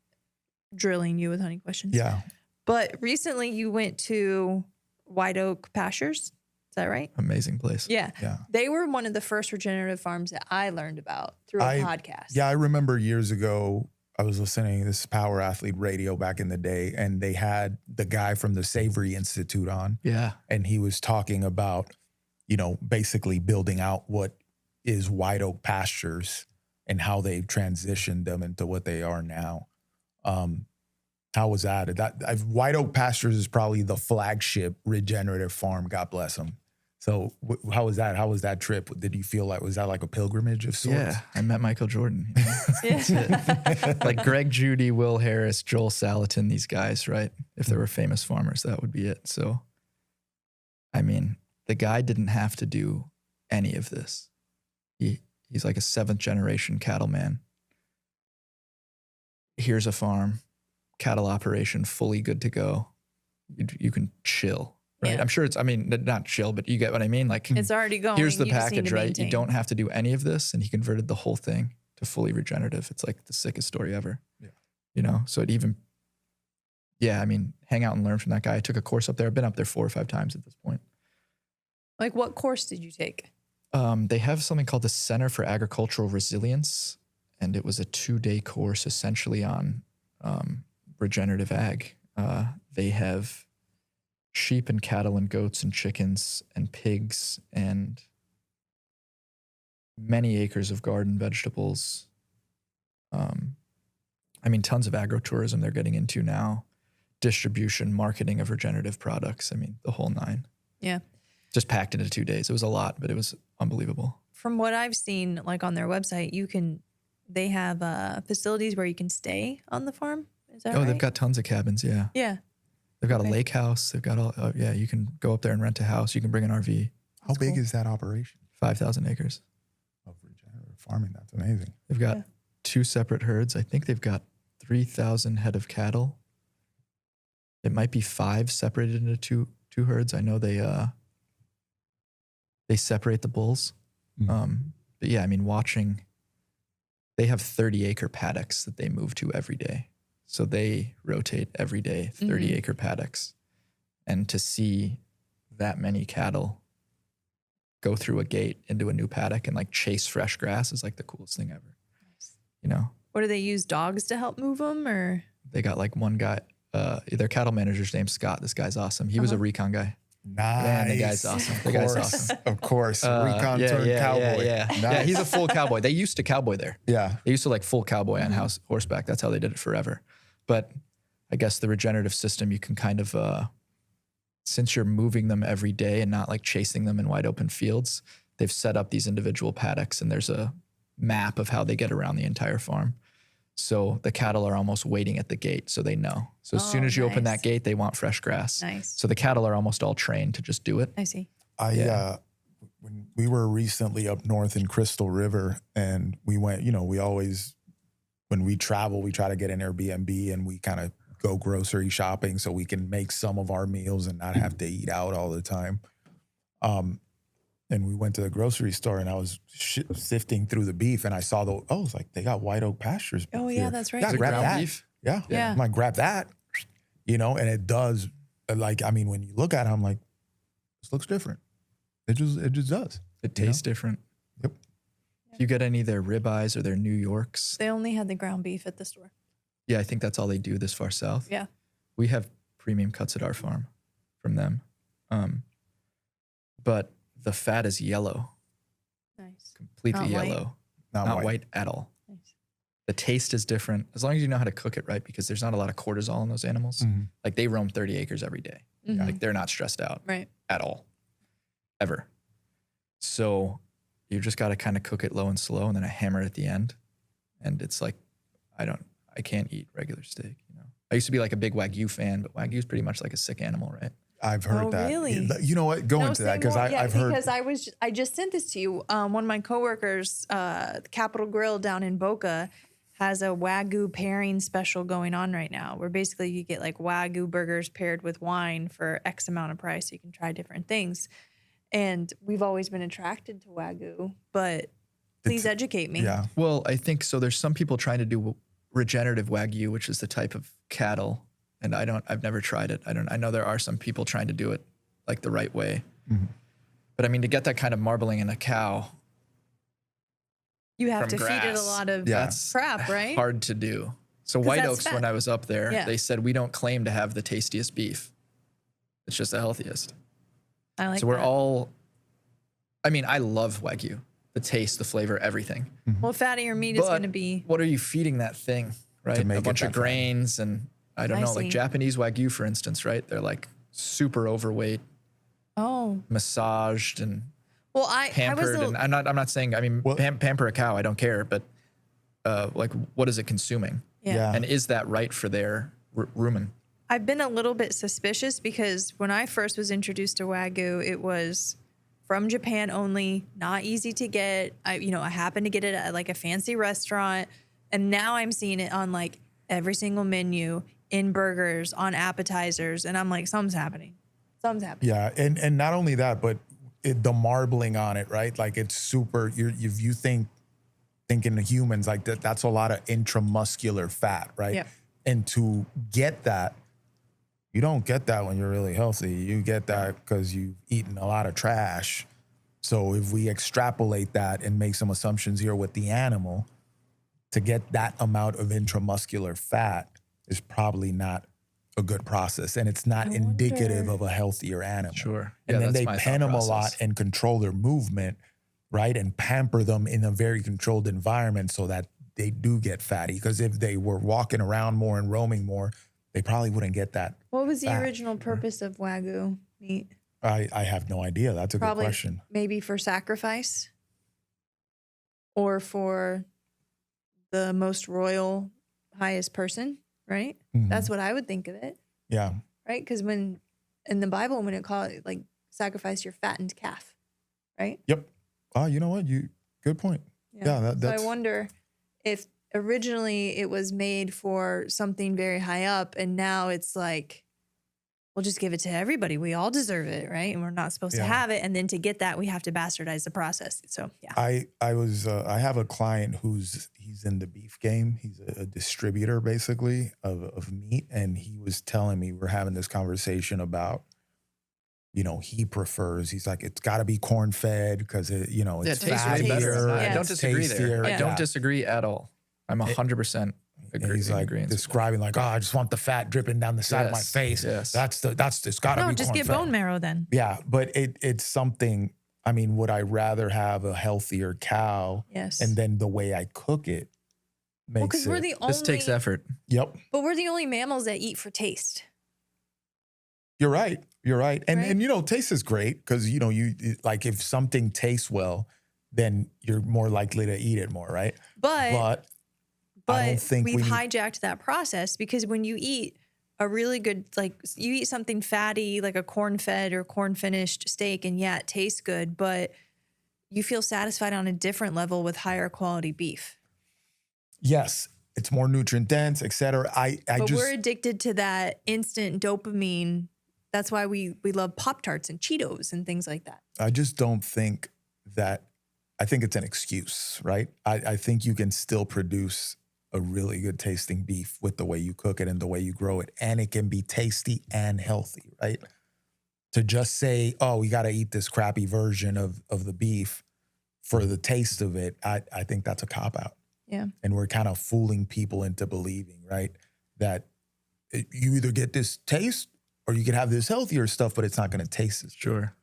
drilling you with honey questions. Yeah. But recently you went to White Oak Pastures. Is that right? Amazing place. Yeah. Yeah. They were one of the first regenerative farms that I learned about through a podcast. Yeah, I remember years ago, I was listening to this Power Athlete radio back in the day, and they had the guy from the Savory Institute on, Yeah. and he was talking about, you know, basically building out what is White Oak Pastures and how they've transitioned them into what they are now. How was that? White Oak Pastures is probably the flagship regenerative farm. God bless them. So how was that? How was that trip? Did you feel like, was that like a pilgrimage of sorts? Yeah. I met Michael Jordan. you know? That's it. Like Greg Judy, Will Harris, Joel Salatin, these guys, right? If there were famous farmers, that would be it. So, I mean, the guy didn't have to do any of this. He's like a 7th generation cattleman. Here's a farm, cattle operation, fully good to go. You can chill, right? Yeah. I'm sure it's, I mean, not chill, but you get what I mean? Like, It's already going. here's the You just need package, to right? You maintain. don't have to do any of this. And he converted the whole thing to fully regenerative. It's like the sickest story ever. Yeah. You know, so it even, yeah, I mean, hang out and learn from that guy. I took a course up there. I've been up there 4 or 5 times at this point. Like, what course did you take? They have something called the Center for Agricultural Resilience, and it was a 2-day course essentially on regenerative ag. They have sheep and cattle and goats and chickens and pigs and many acres of garden vegetables. I mean, tons of agrotourism they're getting into now, distribution, marketing of regenerative products. I mean, the whole nine. Yeah. Just packed into 2 days. It was a lot, but it was unbelievable. From what I've seen, like on their website, they have facilities where you can stay on the farm. Is that right? They've got tons of cabins. Yeah. Yeah. They've got a lake house. They've got all, yeah, you can go up there and rent a house. You can bring an RV. How big is that operation? 5,000 acres. Of regenerative farming. That's amazing. They've got 2 separate herds. I think they've got 3,000 head of cattle. It might be 5 separated into two herds. I know they separate the bulls. But yeah, I mean, they have 30-acre paddocks that they move to every day. So they rotate every day, 30-acre paddocks. And to see that many cattle go through a gate into a new paddock and like chase fresh grass is like the coolest thing ever. Nice. You know? What do they use, dogs to help move them, or? They got like one guy, their cattle manager's name's Scott. This guy's awesome. He was a recon guy. Nice. Man, the guy's awesome. The guy's awesome. Of course. Recon turned cowboy. Yeah. Nice. Yeah, he's a full cowboy. They used to cowboy there. Yeah. They used to like full cowboy on horseback. That's how they did it forever. But I guess the regenerative system, you can kind of, since you're moving them every day and not like chasing them in wide open fields, they've set up these individual paddocks and there's a map of how they get around the entire farm. So the cattle are almost waiting at the gate, so they know. So as soon as you open that gate, they want fresh grass. Nice. So the cattle are almost all trained to just do it. I see. When we were recently up north in Crystal River and we went, we always, when we travel, we try to get an Airbnb and we kind of go grocery shopping so we can make some of our meals and not have to eat out all the time. And we went to the grocery store and I was sifting through the beef and I saw it's like they got White Oak Pastures. Oh yeah, that's right. Yeah, grab that. Beef? Yeah. I'm like, grab that, and it does. Like, I mean, when you look at it, I'm like, this looks different. It just does. It tastes different. Yep. If you get any of their ribeyes or their New Yorks. They only had the ground beef at the store. Yeah, I think that's all they do this far south. Yeah. We have premium cuts at our farm from them. But the fat is yellow. Nice. Completely Not yellow. White. Not white at all. Nice. The taste is different as long as you know how to cook it right, because there's not a lot of cortisol in those animals. Like they roam 30 acres every day. Like they're not stressed out at all, ever. So you just got to kind of cook it low and slow and then I hammer it at the end. And it's like, I can't eat regular steak. I used to be like a big Wagyu fan, but Wagyu is pretty much like a sick animal, right? I've heard that. Really? You know what? Go into that because I've heard. Because I just sent this to you. One of my coworkers, Capitol Grill down in Boca, has a Wagyu pairing special going on right now, where basically you get like Wagyu burgers paired with wine for X amount of price. So you can try different things. And we've always been attracted to Wagyu, but please educate me. Yeah. Well, I think so. There's some people trying to do regenerative Wagyu, which is the type of cattle. And I've never tried it. I know there are some people trying to do it like the right way. But I mean, to get that kind of marbling in a cow, you have from to grass, feed it a lot of that's crap, right? hard to do. So White that's Oaks, fat. when I was up there, Yeah. they said, we don't claim to have the tastiest beef. It's just the healthiest. I like So we're that. all, I mean, I love Wagyu. The taste, the flavor, everything. Well, fattier meat is But going to be. what are you feeding that thing, right? make A it bunch of that fat. grains and I don't I know, see. like Japanese Wagyu, for instance, right? They're like super overweight, Oh, massaged and well, I pampered. was. And I'm not saying, I mean, Well- pamper a cow, I don't care, but like what is it consuming? Yeah. And is that right for their rumen? I've been a little bit suspicious because when I first was introduced to Wagyu, it was from Japan only, not easy to get. I happened to get it at like a fancy restaurant, and now I'm seeing it on like every single menu, in burgers, on appetizers, and I'm like, something's happening. Something's happening. Yeah, and not only that, but the marbling on it, right? Like it's super. If you thinking of humans like that's a lot of intramuscular fat, right? Yep. And to get that, You don't get that when you're really healthy. You get that because you've eaten a lot of trash. So if we extrapolate that and make some assumptions here with the animal, to get that amount of intramuscular fat is probably not a good process. And it's not indicative of a healthier animal. Sure. And then that's they my pen thought them a lot process. and control their movement, right? And pamper them in a very controlled environment so that they do get fatty. Because if they were walking around more and roaming more, they probably wouldn't get that. What was the fat. original purpose of Wagyu meat? I have no idea. That's a Probably good question. maybe for sacrifice or for the most royal, highest person, right? Mhm. That's what I would think of it, Yeah. right? Because when in the Bible, when it called it like sacrifice your fattened calf, right? Yep. Oh, you know what? Good point. Yeah, So that's I wonder if originally it was made for something very high up, and now it's like, we'll just give it to everybody. We all deserve it, right? And we're not supposed to Yeah. have it. And then to get that, we have to bastardize the process. So yeah. I have a client he's in the beef game. He's a distributor basically of meat. And he was telling me, we're having this conversation about, he's like, it's gotta be corn fed because it's it tastes way better. fattier. I and don't it's disagree there. tastier. I don't Yeah. disagree at all. I'm 100% And agree. he's like describing like, I just want the fat dripping down the side of my Yes, face. yes. It's gotta No, be just get corn-fed. bone marrow then. Yeah, but it's something. I mean, would I rather have a healthier cow? Yes. And then the way I cook it Well, makes because we're it. the only. This takes effort. Yep, But we're the only mammals that eat for taste. you're right. You're right. And Right? taste is great because you like if something tastes well, then you're more likely to eat it more, right? But I don't think we've we need- hijacked that process because when you eat a really good, like you eat something fatty, like a corn fed or corn finished steak, and yeah, it tastes good, but you feel satisfied on a different level with higher quality beef. Yes, it's more nutrient dense, et cetera. But we're addicted to that instant dopamine. That's why we love Pop-Tarts and Cheetos and things like that. I just don't think that. I think it's an excuse, right? I think you can still produce a really good tasting beef with the way you cook it and the way you grow it, and it can be tasty and healthy, right? To just say, oh, we got to eat this crappy version of the beef for the taste of it, I think that's a cop out. Yeah. And we're kind of fooling people into believing, right, that you either get this taste or you can have this healthier stuff, but it's not going to taste as good, Sure.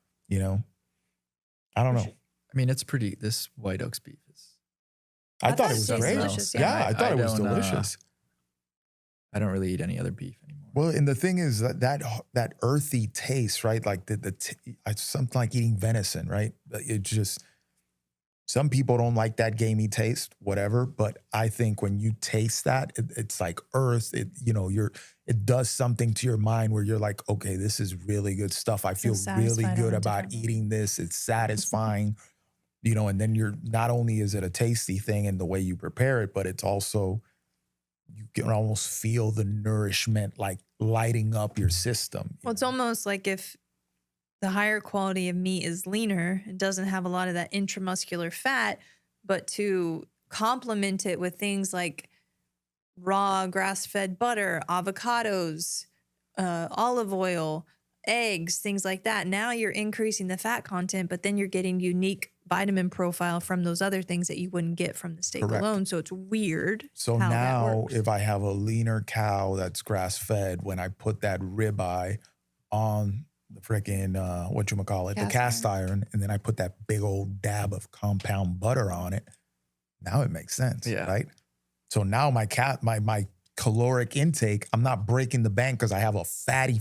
I don't know. I mean, this White Oaks beef is. I thought it was tastes great. delicious, Yeah, I thought it was don't, delicious. I don't really eat any other beef anymore. Well, and the thing is that earthy taste, right? Like it's something like eating venison, right? It just, some people don't like that gamey taste, whatever. But I think when you taste that, it's like earth. It does something to your mind where you're like, okay, this is really good stuff. I feel really satisfied good on a about different level. eating this. It's satisfying, and then you're not only is it a tasty thing in the way you prepare it, but it's also, you can almost feel the nourishment like lighting up your system. Well, it's almost like if the higher quality of meat is leaner, it doesn't have a lot of that intramuscular fat, but to complement it with things like raw grass-fed butter, avocados, olive oil, eggs, things like that. Now you're increasing the fat content, but then you're getting unique vitamin profile from those other things that you wouldn't get from the steak Correct. alone. So it's weird. So how that now works. if I have a leaner cow that's grass-fed, when I put that ribeye on the freaking, the cast iron, and then I put that big old dab of compound butter on it, now it makes sense, Yeah. right? So now my caloric intake, I'm not breaking the bank because I have a fatty,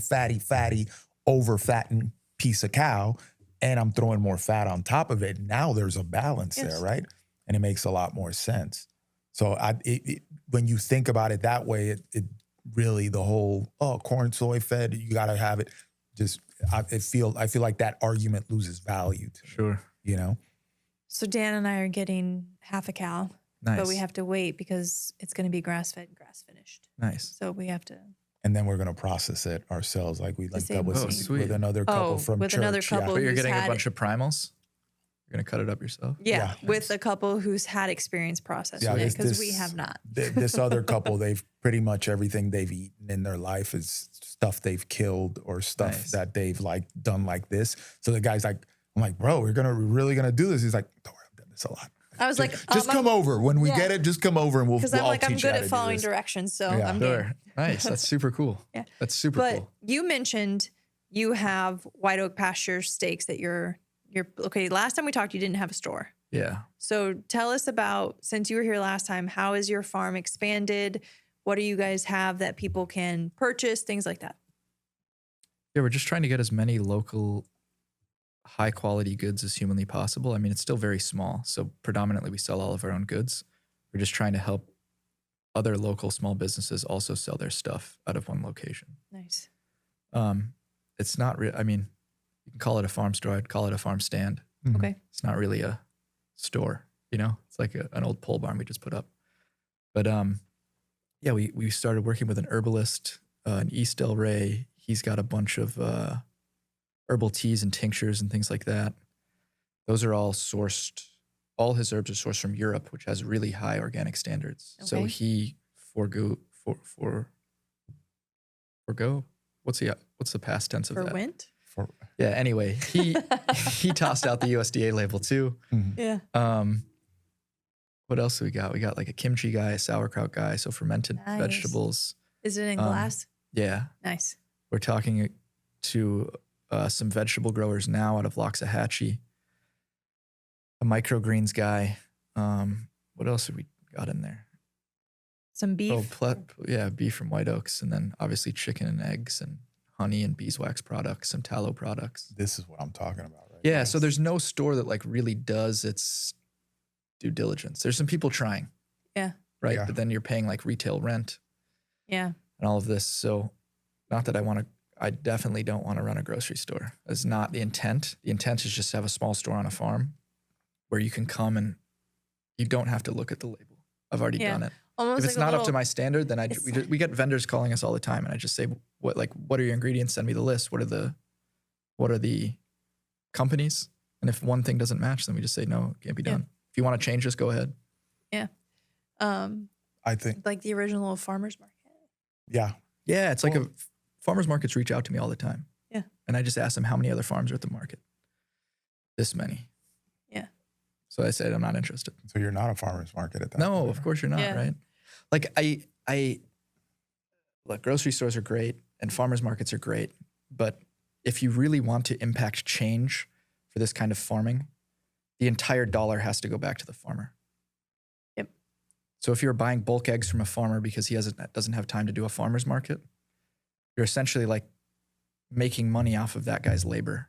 over-fattened piece of cow, and I'm throwing more fat on top of it. Now there's a balance Yes. there, right? And it makes a lot more sense. So when you think about it that way, it really, the whole, corn, soy fed, you got to have it. I feel like that argument loses value to me, Sure. So Dan and I are getting half a cow, Nice. but we have to wait because it's going to be grass-fed and grass-finished. Nice. So we have to. and then we're going to process it ourselves. Like we linked same up with, thing. Oh, sweet. with another couple Oh, from with church. another couple. But you're who's getting a had bunch of primals? You're going to cut it up yourself? Yeah, Yeah. with a couple who's had experience processing Yeah, it, because we have not. This other couple, they've pretty much everything they've eaten in their life is stuff they've killed or stuff Nice. that they've like done like this. So the guy's like, I'm like, bro, we're really gonna do this. He's like, don't worry, I've done this a lot. I was like, Just come over when we get it. Just come over and we'll. Because I'm I'll like, I'm teach you good how at to do following this. directions, so Yeah. I'm game. Sure. Nice. That's super cool. Yeah. That's super But cool. you mentioned you have White Oak Pasture steaks that you're okay. Last time we talked, you didn't have a store. Yeah. So tell us about, since you were here last time, how is your farm expanded? What do you guys have that people can purchase? Things like that. Yeah, we're just trying to get as many local, high quality goods as humanly possible. I mean, it's still very small. So predominantly we sell all of our own goods. We're just trying to help other local small businesses also sell their stuff out of one location. Nice. It's not real. I mean, you can call it a farm store. I'd call it a farm stand. Mhm. Okay. It's not really a store, you know, it's like an old pole barn we just put up. But yeah, we started working with an herbalist in East Del Rey. He's got a bunch of herbal teas and tinctures and things like that. Those are all sourced. All his herbs are sourced from Europe, which has really high organic standards. So Okay. he forgo. What's the past tense of For that? Wint? Yeah. Anyway, he tossed out the USDA label too. Yeah. What else do we got? We got like a kimchi guy, a sauerkraut guy, so fermented Nice. vegetables. Is it in glass? Yeah. Nice. We're talking to some vegetable growers now out of Loxahatchee. A microgreens guy. What else have we got in there? Some beef? Yeah, beef from White Oaks, and then obviously chicken and eggs and honey and beeswax products, some tallow products. This is what I'm talking about, right? Yeah, so there's no store that like really does its due diligence. There's some people trying. Yeah. Right, Yeah. but then you're paying like retail rent Yeah. and all of this. So not that I definitely don't want to run a grocery store. That's not the intent. The intent is just to have a small store on a farm where you can come and you don't have to look at the label. I've already Yeah. done it. Almost If it's like not up to my standard, then we get vendors calling us all the time, and I just say, what are your ingredients? Send me the list. What are the companies? And if one thing doesn't match, then we just say no, it can't be done. If you want to change this, go ahead. Yeah. I think, Like the original farmer's market. yeah. Yeah, it's like farmers markets reach out to me all the time. Yeah. And I just ask them how many other farms are at the market. This many. Yeah. So I said I'm not interested. So you're not a farmer's market at that No, point, of course you're not, Yeah. right? Like look, grocery stores are great and farmers markets are great, but if you really want to impact change for this kind of farming, the entire dollar has to go back to the farmer. Yep. So if you're buying bulk eggs from a farmer because he doesn't have time to do a farmer's market, you're essentially like making money off of that guy's labor.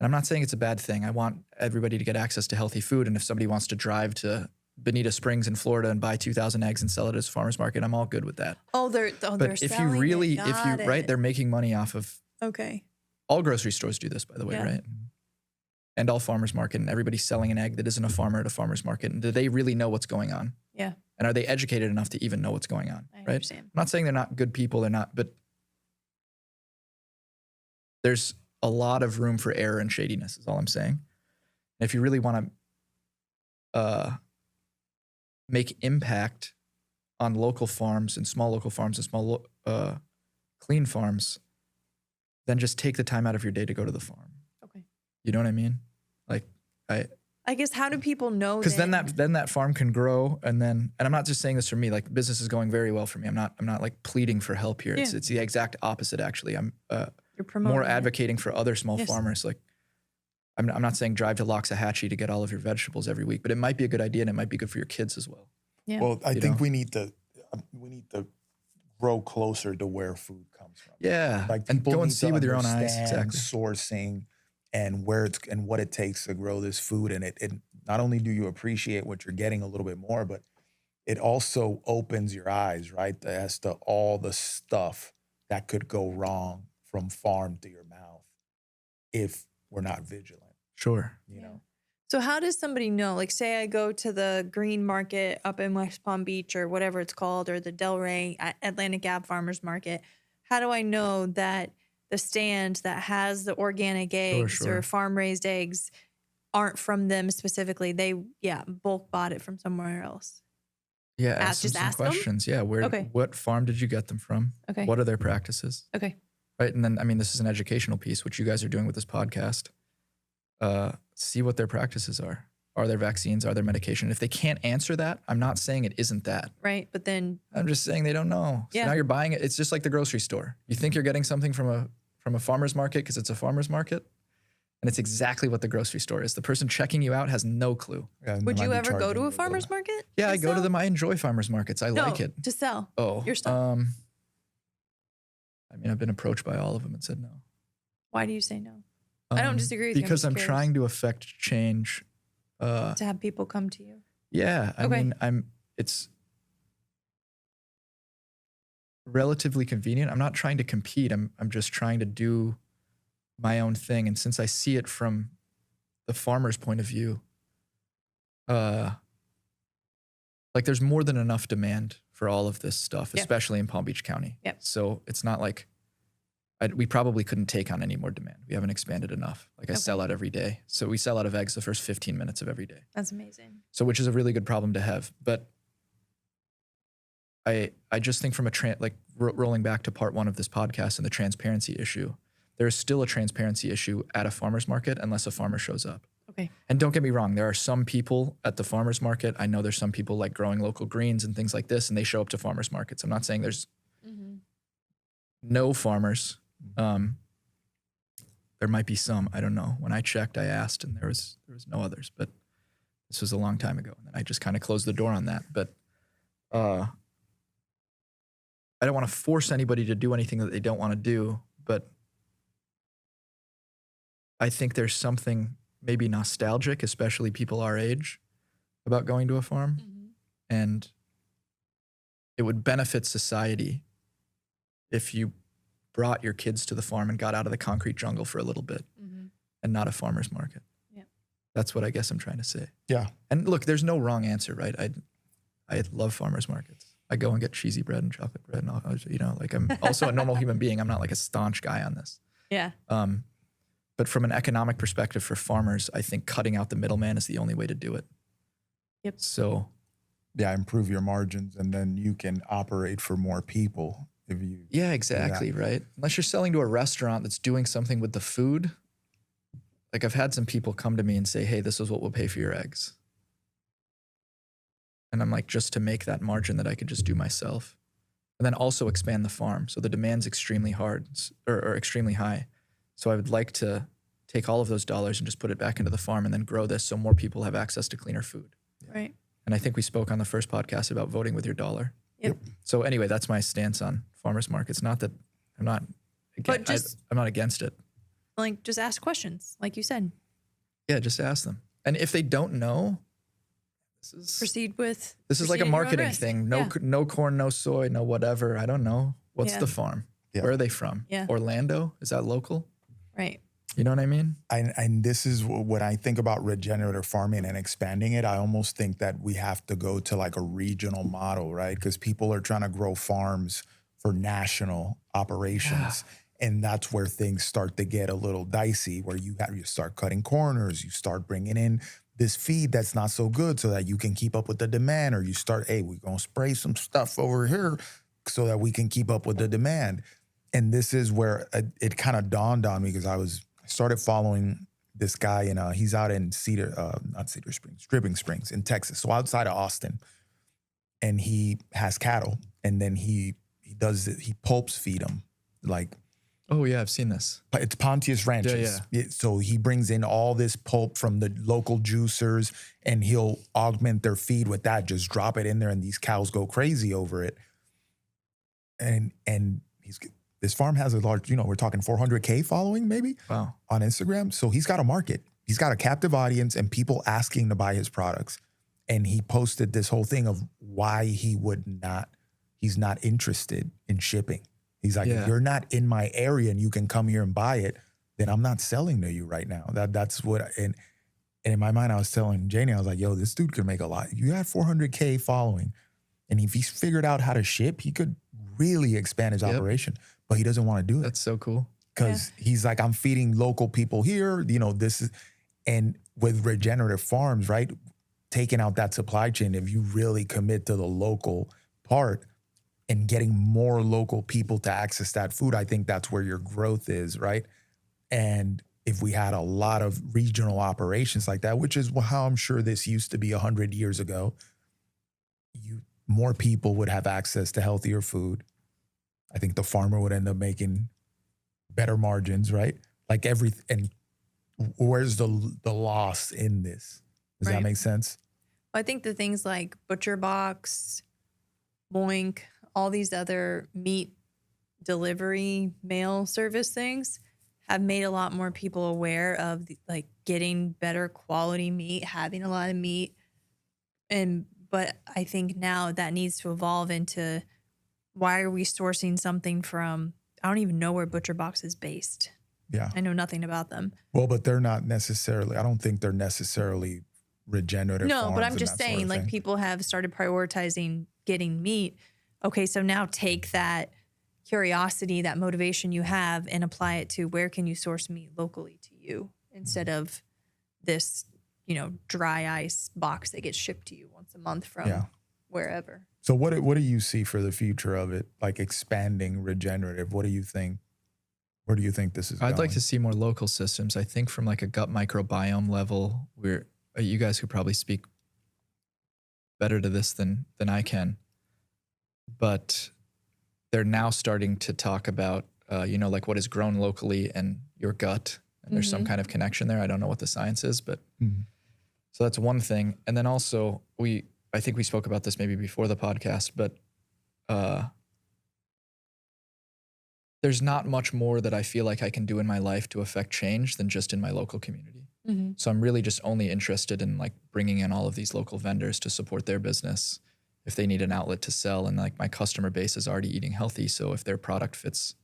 And I'm not saying it's a bad thing. I want everybody to get access to healthy food. And if somebody wants to drive to Bonita Springs in Florida and buy 2,000 eggs and sell it as a farmer's market, I'm all good with that. They're But if you selling really, it. right, they're making money off of, Okay. all grocery stores do this, by the way, Yeah. right? And all farmers market, and everybody's selling an egg that isn't a farmer at a farmer's market. And do they really know what's going on? Yeah. And are they educated enough to even know what's going on? I Right? understand. I'm not saying they're not good people, they're not, but there's a lot of room for error and shadiness is all I'm saying. And if you really want to make impact on local farms and small local farms and small clean farms, then just take the time out of your day to go to the farm. Okay. You know what I mean? Like I guess, how do people know? because then that farm can grow, and I'm not just saying this for me. Like, business is going very well for me. I'm not like pleading for help here. Yeah. It's the exact opposite actually. I'm you're promoting more it. advocating for other small Yes. farmers. Like, I'm not saying drive to Loxahatchee to get all of your vegetables every week, but it might be a good idea, and it might be good for your kids as well. Yeah. Well, I You think know? we need to grow closer to where food comes from. Yeah, Like, and people go and need see to with your own eyes. understand Exactly. sourcing and what it takes to grow this food. And it not only do you appreciate what you're getting a little bit more, but it also opens your eyes, right, as to all the stuff that could go wrong from farm to your mouth if we're not vigilant, Sure. you know? So how does somebody know? Like, say I go to the green market up in West Palm Beach or whatever it's called, or the Delray Atlantic Ave Farmers Market. How do I know that the stand that has the organic eggs sure. or farm raised eggs aren't from them specifically. They, bulk bought it from somewhere else. Yeah, ask them just some ask them? questions. Yeah, what farm did you get them from? Okay. What are their practices? Okay. Right, and then I mean, this is an educational piece, which you guys are doing with this podcast. See what their practices are. Are there vaccines? Are there medication? If they can't answer that, I'm not saying it isn't that. Right, but then I'm just saying they don't know. So Yeah. now you're buying it. It's just like the grocery store. You think you're getting something from a farmer's market because it's a farmer's market, and it's exactly what the grocery store is. The person checking you out has no clue. Yeah, and would they you might be ever go charging to you a little farmer's bit. market? Yeah, to I go to sell? them. I enjoy farmers markets. I like it. To sell. Oh, your stuff. I mean, I've been approached by all of them and said no. Why do you say no? I don't disagree with you. Because I'm just trying to affect change. to have people come to you. Yeah, I Okay. mean, it's relatively convenient. I'm not trying to compete. I'm just trying to do my own thing. And since I see it from the farmer's point of view, like there's more than enough demand for all of this stuff, Yeah. especially in Palm Beach County. Yep. So it's not like we probably couldn't take on any more demand. We haven't expanded enough. Like I Okay. sell out every day. So we sell out of eggs the first 15 minutes of every day. That's amazing. So which is a really good problem to have. But I just think from rolling back to part one of this podcast and the transparency issue, there is still a transparency issue at a farmer's market unless a farmer shows up. Okay. And don't get me wrong, there are some people at the farmer's market. I know there's some people like growing local greens and things like this, and they show up to farmer's markets. I'm not saying there's no farmers. There might be some. I don't know. When I checked, I asked, and there was no others. But this was a long time ago, and then I just kind of closed the door on that. But I don't want to force anybody to do anything that they don't want to do. But I think there's something maybe nostalgic, especially people our age, about going to a farm, and it would benefit society if you brought your kids to the farm and got out of the concrete jungle for a little bit and not a farmer's market. Yeah. That's what I guess I'm trying to say. Yeah. And look, there's no wrong answer, right? I love farmer's markets. I go and get cheesy bread and chocolate bread and all, like I'm also a normal human being. I'm not like a staunch guy on this. Yeah. But from an economic perspective for farmers, I think cutting out the middleman is the only way to do it. Yep. So Yeah, improve your margins, and then you can operate for more people if you. yeah, exactly, right? Unless you're selling to a restaurant that's doing something with the food. Like I've had some people come to me and say, hey, this is what we'll pay for your eggs. And I'm like, just to make that margin that I could just do myself. And then also expand the farm. So the demand's extremely hard or extremely high. So I would like to take all of those dollars and just put it back into the farm and then grow this so more people have access to cleaner food. Right. And I think we spoke on the first podcast about voting with your dollar. Yep. So anyway, that's my stance on farmers markets. Not that I'm not, But I'm not against it. Like, just ask questions, like you said. Yeah, just ask them. And if they don't know, Proceed with. this is like a proceed at your own marketing risk. thing. Yeah. No corn, no soy, no whatever. I don't know. What's Yeah. the farm? Yeah. Where are they from? Yeah. Orlando? Is that local? Right. You know what I mean? And this is when I think about regenerative farming and expanding it, I almost think that we have to go to like a regional model, right? Because people are trying to grow farms for national operations. And that's where things start to get a little dicey, where you start cutting corners, you start bringing in this feed that's not so good so that you can keep up with the demand, or you start, hey, we're gonna spray some stuff over here so that we can keep up with the demand. And this is where it kind of dawned on me, because I started following this guy, and he's out in Dripping Springs in Texas, so outside of Austin. And he has cattle, and then he pulps feed them, like. Oh yeah, I've seen this. It's Pontius Ranches. So he brings in all this pulp from the local juicers, and he'll augment their feed with that, just drop it in there, and these cows go crazy over it. And this farm has a large, we're talking 400K following maybe Wow. on Instagram. So he's got a market. He's got a captive audience and people asking to buy his products. And he posted this whole thing of why he's not interested in shipping. He's like, if you're not in my area and you can come here and buy it, then I'm not selling to you right now. That's what, and in my mind, I was telling Janie, I was like, yo, this dude could make a lot. You had 400K following. And if he's figured out how to ship, he could really expand his operation, but he doesn't want to do it. That's so cool. Because he's like, I'm feeding local people here, this is, And with regenerative farms, right, taking out that supply chain, if you really commit to the local part and getting more local people to access that food, I think that's where your growth is, right? And if we had a lot of regional operations like that, which is how I'm sure this used to be 100 years ago, more people would have access to healthier food. I think the farmer would end up making better margins, right? Like and where's the loss in this? Does that make sense? I think the things like Butcher Box, Boink, all these other meat delivery mail service things have made a lot more people aware of like getting better quality meat, having a lot of meat. But I think now that needs to evolve into, why are we sourcing something from, I don't even know where Butcher Box is based. Yeah. I know nothing about them. Well, but they're not necessarily, I don't think they're necessarily regenerative No, farms but I'm and just that sort saying, of like, thing. people have started prioritizing getting meat. Okay, so now take that curiosity, that motivation you have, and apply it to, where can you source meat locally to you, instead of this, dry ice box that gets shipped to you once a month from wherever. So what do you see for the future of it, like expanding regenerative? What do you think? Where do you think this is going? I'd like to see more local systems. I think from like a gut microbiome level, you guys could probably speak better to this than I can, but they're now starting to talk about, like what is grown locally and your gut. And there's some kind of connection there. I don't know what the science is, but so that's one thing. And then also I think we spoke about this maybe before the podcast, but there's not much more that I feel like I can do in my life to affect change than just in my local community. So I'm really just only interested in like bringing in all of these local vendors to support their business if they need an outlet to sell. And like my customer base is already eating healthy. So if their product fits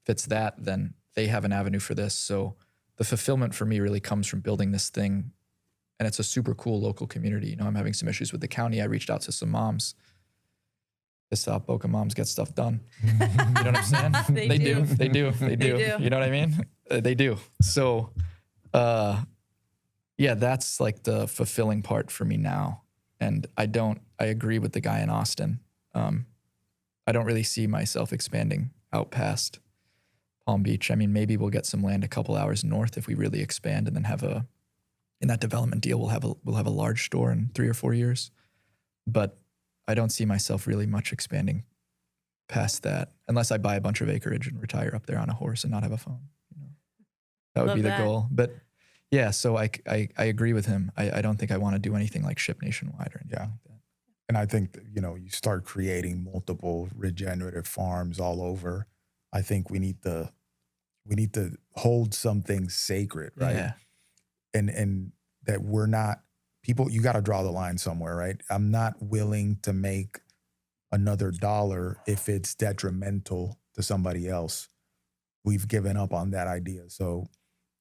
that, then they have an avenue for this. So the fulfillment for me really comes from building this thing. And it's a super cool local community. I'm having some issues with the county. I reached out to some moms. Pissed off Boca moms get stuff done. You know what I'm saying? They do. They do. You know what I mean? They do. So, that's like the fulfilling part for me now. And I agree with the guy in Austin. I don't really see myself expanding out past Palm Beach. I mean, maybe we'll get some land a couple hours north if we really expand, and then in that development deal, we'll have a large store in 3 or 4 years. But I don't see myself really much expanding past that, unless I buy a bunch of acreage and retire up there on a horse and not have a phone. That would be the goal. But yeah, so I agree with him. I don't think I want to do anything like ship nationwide or anything like that. And I think that, you start creating multiple regenerative farms all over. I think we need to hold something sacred, right? Yeah. And that we're not people, you got to draw the line somewhere, right? I'm not willing to make another dollar if it's detrimental to somebody else. We've given up on that idea. So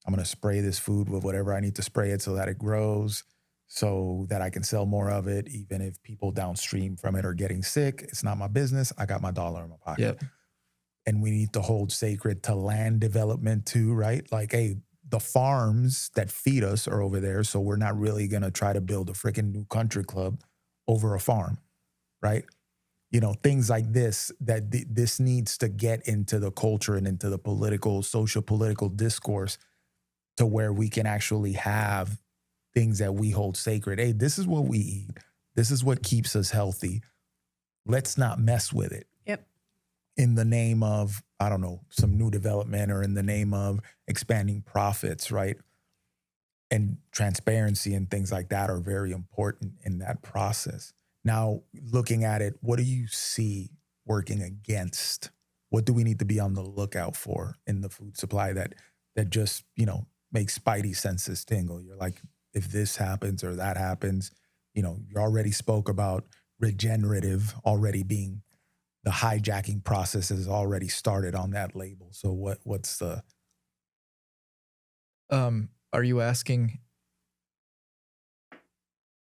I'm going to spray this food with whatever I need to spray it so that it grows, so that I can sell more of it. Even if people downstream from it are getting sick, it's not my business. I got my dollar in my pocket. Yep. And we need to hold sacred to land development too, right? Like, hey, the farms that feed us are over there, so we're not really going to try to build a freaking new country club over a farm, right? Things like this, this needs to get into the culture and into the social political discourse, to where we can actually have things that we hold sacred. Hey, this is what we eat. This is what keeps us healthy. Let's not mess with it. Yep. In the name of, I don't know, some new development, or in the name of expanding profits, right? And transparency and things like that are very important in that process. Now, looking at it, what do you see working against? What do we need to be on the lookout for in the food supply that just, makes spidey senses tingle? You're like, if this happens or that happens, you already spoke about regenerative already being, the hijacking process has already started on that label. So what's the... Are you asking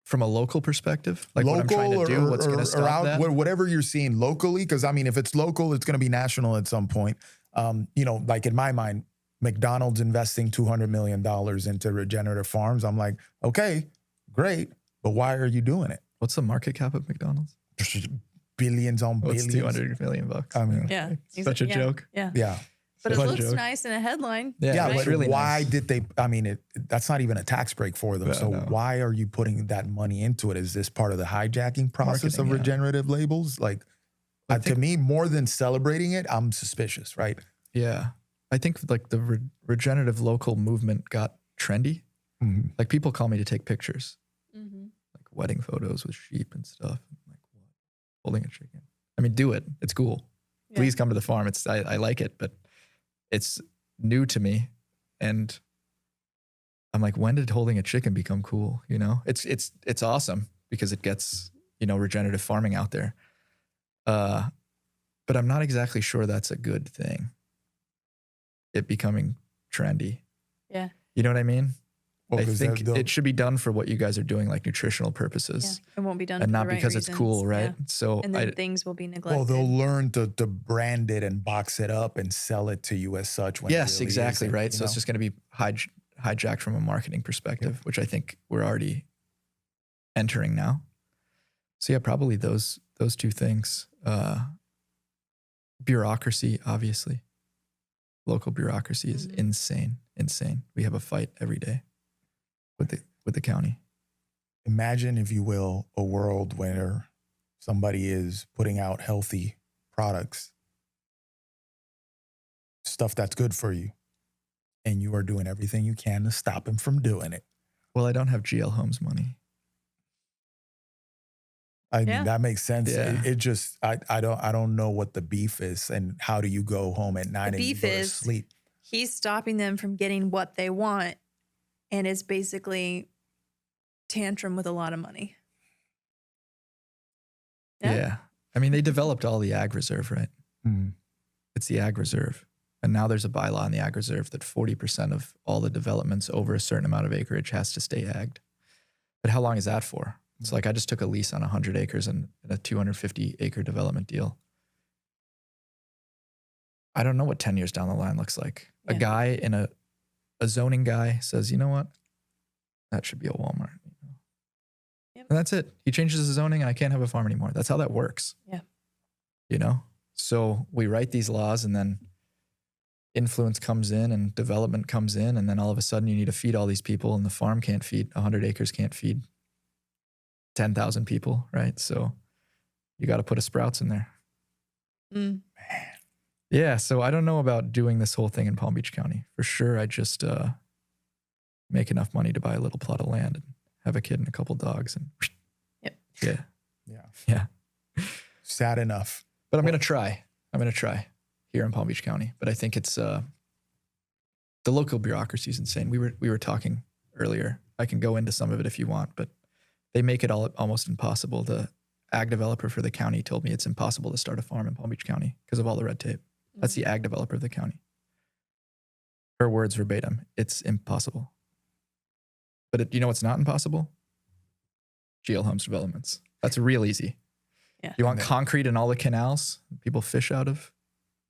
from a local perspective? Like local, what I'm trying to do, what's going to stop that? Whatever you're seeing locally, because I mean, if it's local, it's going to be national at some point. Like in my mind, McDonald's investing $200 million into regenerative farms. I'm like, okay, great, but why are you doing it? What's the market cap of McDonald's? Billions on What's billions. 200 million bucks? I mean, Yeah. Such a joke. Yeah. yeah. But it Such a looks joke. nice in a headline. Yeah, right? but really why nice. did they? I mean, that's not even a tax break for them. Yeah, So no. why are you putting that money into it? Is this part of the hijacking process Marketing, of yeah. regenerative labels? Like, I to think- me, more than celebrating it, I'm suspicious, right? Yeah. I think like the regenerative local movement got trendy. Mhm. Like people call me to take pictures, Mm-hmm. like wedding photos with sheep and stuff. I'm like, what? Holding a chicken. I mean, do it. It's cool. Yeah. Please come to the farm. I like it, but it's new to me. And I'm like, when did holding a chicken become cool? You know, it's awesome because it gets, regenerative farming out there. But I'm not exactly sure that's a good thing. It becoming trendy. Yeah. You know what I mean? Well, I 'cause think they'll- it should be done for what you guys are doing, like nutritional Yeah. purposes, It won't be done and for not the right because it's reasons. cool, right? Yeah. So And then things will be neglected. well, they'll learn to brand it and box it up and sell it to you as such. When it yes, really exactly, isn't, right. you So it's know? just going to be hijacked from a marketing perspective, which I think we're already entering now. So yeah, probably those two things. Bureaucracy, obviously. Local bureaucracy is Mhm. insane. We have a fight every day with the county. Imagine, if you will, a world where somebody is putting out healthy products, stuff that's good for you, and you are doing everything you can to stop him from doing it. Well, I don't have GL Homes money. I Yeah. mean, that makes sense. Yeah. It just, I don't know what the beef is, and how do you go home at night and you beef go to is- sleep? He's stopping them from getting what they want, and it's basically tantrum with a lot of money. Yeah. I mean, they developed all the ag reserve, right? Mhm. It's the ag reserve. And now there's a bylaw in the ag reserve that 40% of all the developments over a certain amount of acreage has to stay agged. But how long is that for? It's like I just took a lease on 100 acres in a 250 acre development deal. I don't know what 10 years down the line looks like. A Yeah. guy in a zoning guy says, you know what? That should be a Walmart. Yep. And that's it. He changes the zoning and I can't have a farm anymore. That's how that works. Yeah. So we write these laws and then influence comes in and development comes in. And then all of a sudden you need to feed all these people and the farm can't feed 100 acres, can't feed 10,000 people. Right. So you got to put a Sprouts in there. Mm. Yeah. So I don't know about doing this whole thing in Palm Beach County. For sure, I just make enough money to buy a little plot of land and have a kid and a couple dogs. And Yep. Yeah. Yeah. Yeah. Sad enough. But I'm going to try. Here in Palm Beach County. But I think it's the local bureaucracy is insane. We were talking earlier. I can go into some of it if you want, but they make it almost impossible. The ag developer for the county told me it's impossible to start a farm in Palm Beach County because of all the red tape. That's the ag developer of the county. Her words verbatim. It's impossible. But you know what's not impossible? GL Homes developments. That's real easy. Yeah. You want concrete in all the canals people fish out of?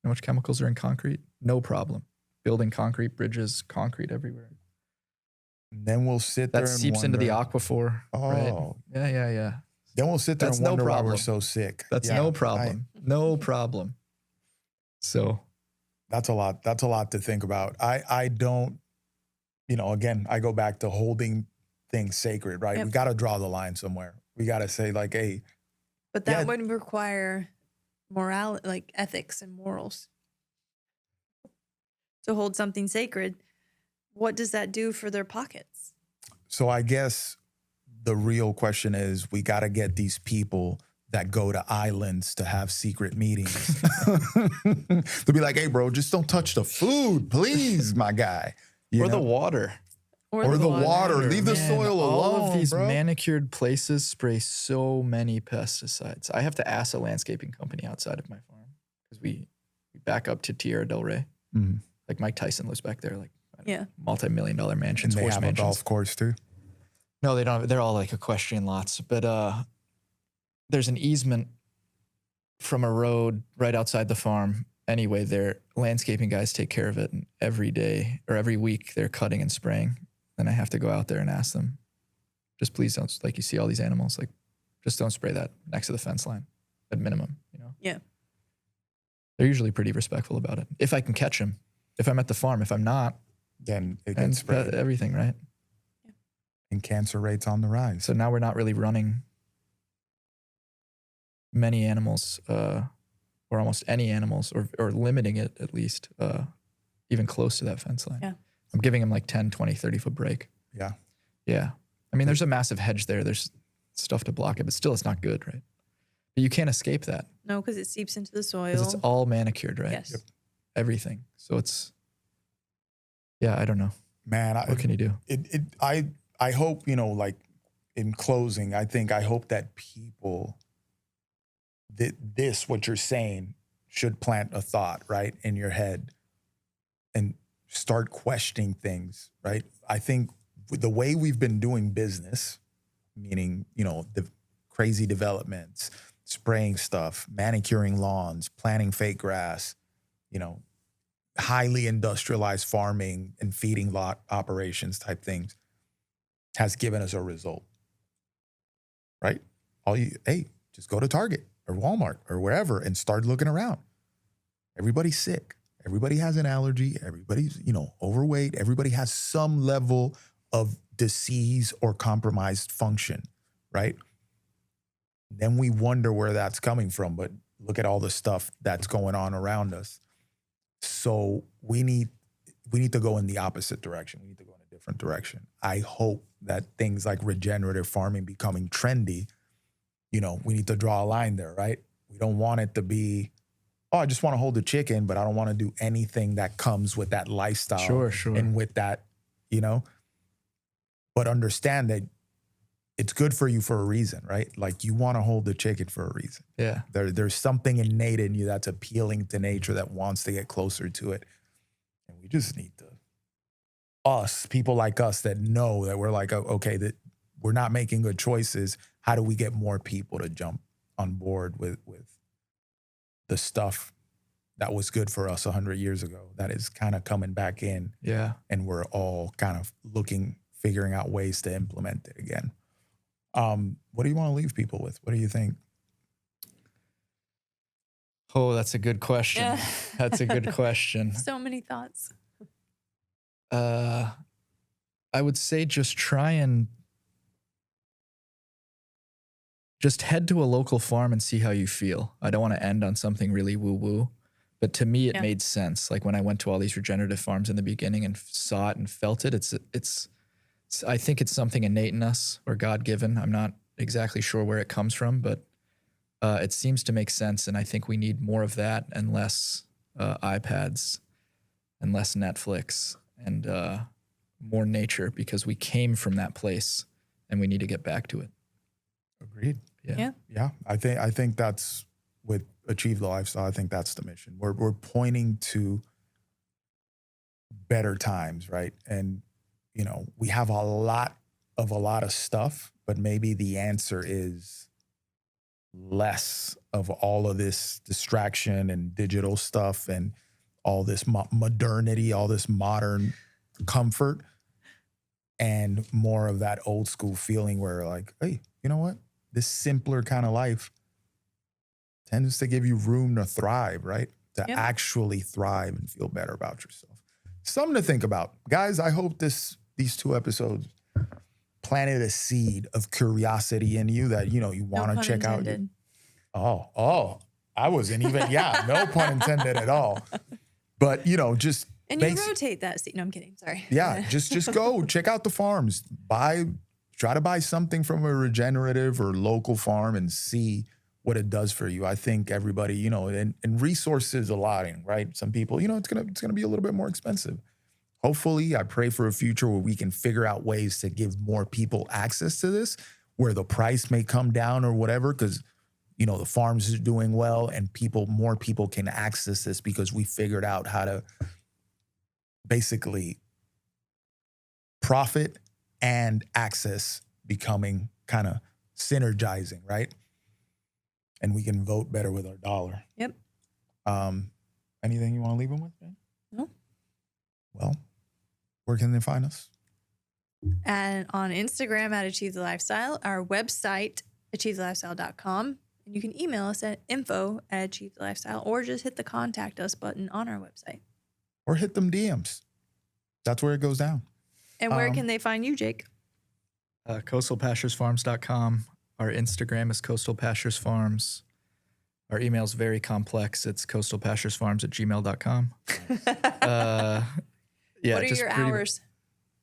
You know how much chemicals are in concrete? No problem. Building concrete bridges, concrete everywhere. And then we'll sit there That and seeps into the wonder- aquifer. Right? Oh. Yeah. Then we'll sit there That's and no wonder why we're problem. so sick. That's Yeah, no problem. No problem. So That's a lot. That's a lot to think about. I don't, again, I go back to holding things sacred, right? Yep. We got to draw the line somewhere. We got to say like, hey, But that Yeah. would require morality, like ethics and morals. To hold something sacred, what does that do for their pockets? so I guess the real question is we got to get these people that go to islands to have secret meetings. To be like, hey, bro, just don't touch the food, please, my guy. You or the know? water. Or the water. Leave the Man, soil alone, all of these bro. manicured places spray so many pesticides. I have to ask a landscaping company outside of my farm because we back up to Tierra del Rey. Mhm. Like Mike Tyson lives back there, like Yeah. multi-million-dollar And mansions, they horse have a mansions. golf course too. No, they don't. They're all like equestrian lots. But there's an easement from a road right outside the farm, anyway, their landscaping guys take care of it. And every day or every week they're cutting and spraying. Then I have to go out there and ask them, just please don't, like you see all these animals, like just don't spray that next to the fence line at minimum, you know? Yeah. They're usually pretty respectful about it. If I can catch them, if I'm at the farm, if I'm not, then it then gets sprayed. everything, right? And cancer rates on the rise. So now we're not really running many animals, or almost any animals, or limiting it at least, even close to that fence line. Yeah. I'm giving them like 10, 20, 30 foot break. Yeah. Yeah. I mean, there's a massive hedge there. There's stuff to block it, but still it's not good, right? But you can't escape that. No, because it seeps into the soil. Because it's all manicured, right? Yes. Yep. Everything. So it's, yeah, I don't know. Man, What can you do? I hope, you know, like in closing, I hope that people, what you're saying should plant a thought, right, in your head and start questioning things, right? I think the way we've been doing business, meaning, you know, the crazy developments, spraying stuff, manicuring lawns, planting fake grass, you know, highly industrialized farming and feeding lot operations type things has given us a result, right? Just go to Target or Walmart or wherever and start looking around. Everybody's sick. Everybody has an allergy. Everybody's, you know, overweight. Everybody has some level of disease or compromised function, right? Then we wonder where that's coming from, but look at all the stuff that's going on around us. So we need to go in the opposite direction. We need to go in a different direction. I hope that things like regenerative farming becoming trendy, you know, we need to draw a line there, right? We don't want it to be, oh, I just want to hold a chicken, but I don't want to do anything that comes with that lifestyle. Sure. And with that, you know, but understand that it's good for you for a reason, right? Like you want to hold the chicken for a reason. Yeah. There's something innate in you that's appealing to nature that wants to get closer to it. And we just need to, people like us that know that we're like, okay, that we're not making good choices. How do we get more people to jump on board with the stuff that was good for us 100 years ago that is kind of coming back in? Yeah. And we're all kind of figuring out ways to implement it again. What do you want to leave people with? What do you think? Oh, that's a good question. Yeah. That's a good question. So many thoughts. I would say just try and just head to a local farm and see how you feel. I don't want to end on something really woo-woo, but to me it made sense. Like when I went to all these regenerative farms in the beginning and saw it and felt it, I think it's something innate in us or God-given. I'm not exactly sure where it comes from, but it seems to make sense. And I think we need more of that and less iPads and less Netflix and more nature, because we came from that place and we need to get back to it. Agreed. Yeah. I think that's with Achieve the Lifestyle. I think that's the mission. We're pointing to better times, right? And you know, we have a lot of stuff, but maybe the answer is less of all of this distraction and digital stuff and all this modernity, all this modern comfort, and more of that old school feeling where like, hey, you know what? This simpler kind of life tends to give you room to thrive, right? To actually thrive and feel better about yourself. Something to think about. Guys, I hope these 2 episodes planted a seed of curiosity in you that, you know, you want to check out. I wasn't even, no pun intended at all. But, you know, just. And you rotate that seed. No, I'm kidding. Sorry. Yeah, just go check out the farms. Try to buy something from a regenerative or local farm and see what it does for you. I think everybody, you know, and resources allotting, right? Some people, you know, it's gonna be a little bit more expensive. Hopefully, I pray for a future where we can figure out ways to give more people access to this, where the price may come down or whatever, because, you know, the farms are doing well and more people can access this because we figured out how to basically profit and access becoming kind of synergizing, right? And we can vote better with our dollar. Yep. Anything you want to leave them with, Jane? No. Well, where can they find us? And on Instagram at Achieve the Lifestyle, our website, achievethelifestyle.com. And you can email us at info@achievethelifestyle or just hit the contact us button on our website. Or hit them DMs. That's where it goes down. And where can they find you, Jake? coastalpasturesfarms.com. Our Instagram is Coastal Pastures Farms. Our email is very complex. It's coastalpasturesfarms@gmail.com. Yeah, what are just your hours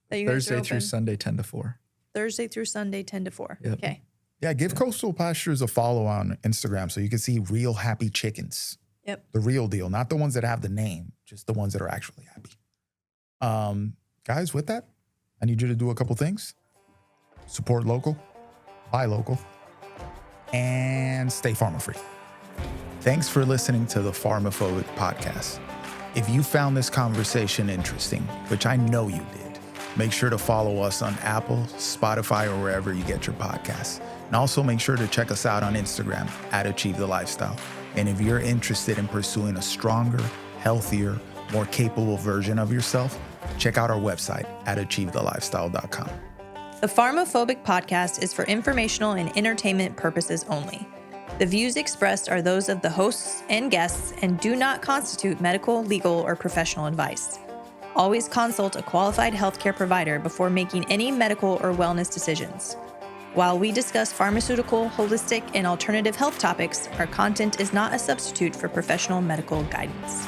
that you guys are Thursday open? through Sunday, 10 to 4. Thursday through Sunday, 10 to 4. Yep. Okay. Yeah, give Coastal Pastures a follow on Instagram so you can see real happy chickens. Yep. The real deal, not the ones that have the name, just the ones that are actually happy. Guys, with that, I need you to do a couple things. Support local, buy local, and stay farmer free. Thanks for listening to the PharmaPhobic podcast. If you found this conversation interesting, which I know you did, make sure to follow us on Apple, Spotify, or wherever you get your podcasts. And also make sure to check us out on Instagram at Achieve the Lifestyle. And if you're interested in pursuing a stronger, healthier, more capable version of yourself, check out our website at achievethelifestyle.com. The PharmaPhobic podcast is for informational and entertainment purposes only. The views expressed are those of the hosts and guests and do not constitute medical, legal, or professional advice. Always consult a qualified healthcare provider before making any medical or wellness decisions. While we discuss pharmaceutical, holistic, and alternative health topics, our content is not a substitute for professional medical guidance.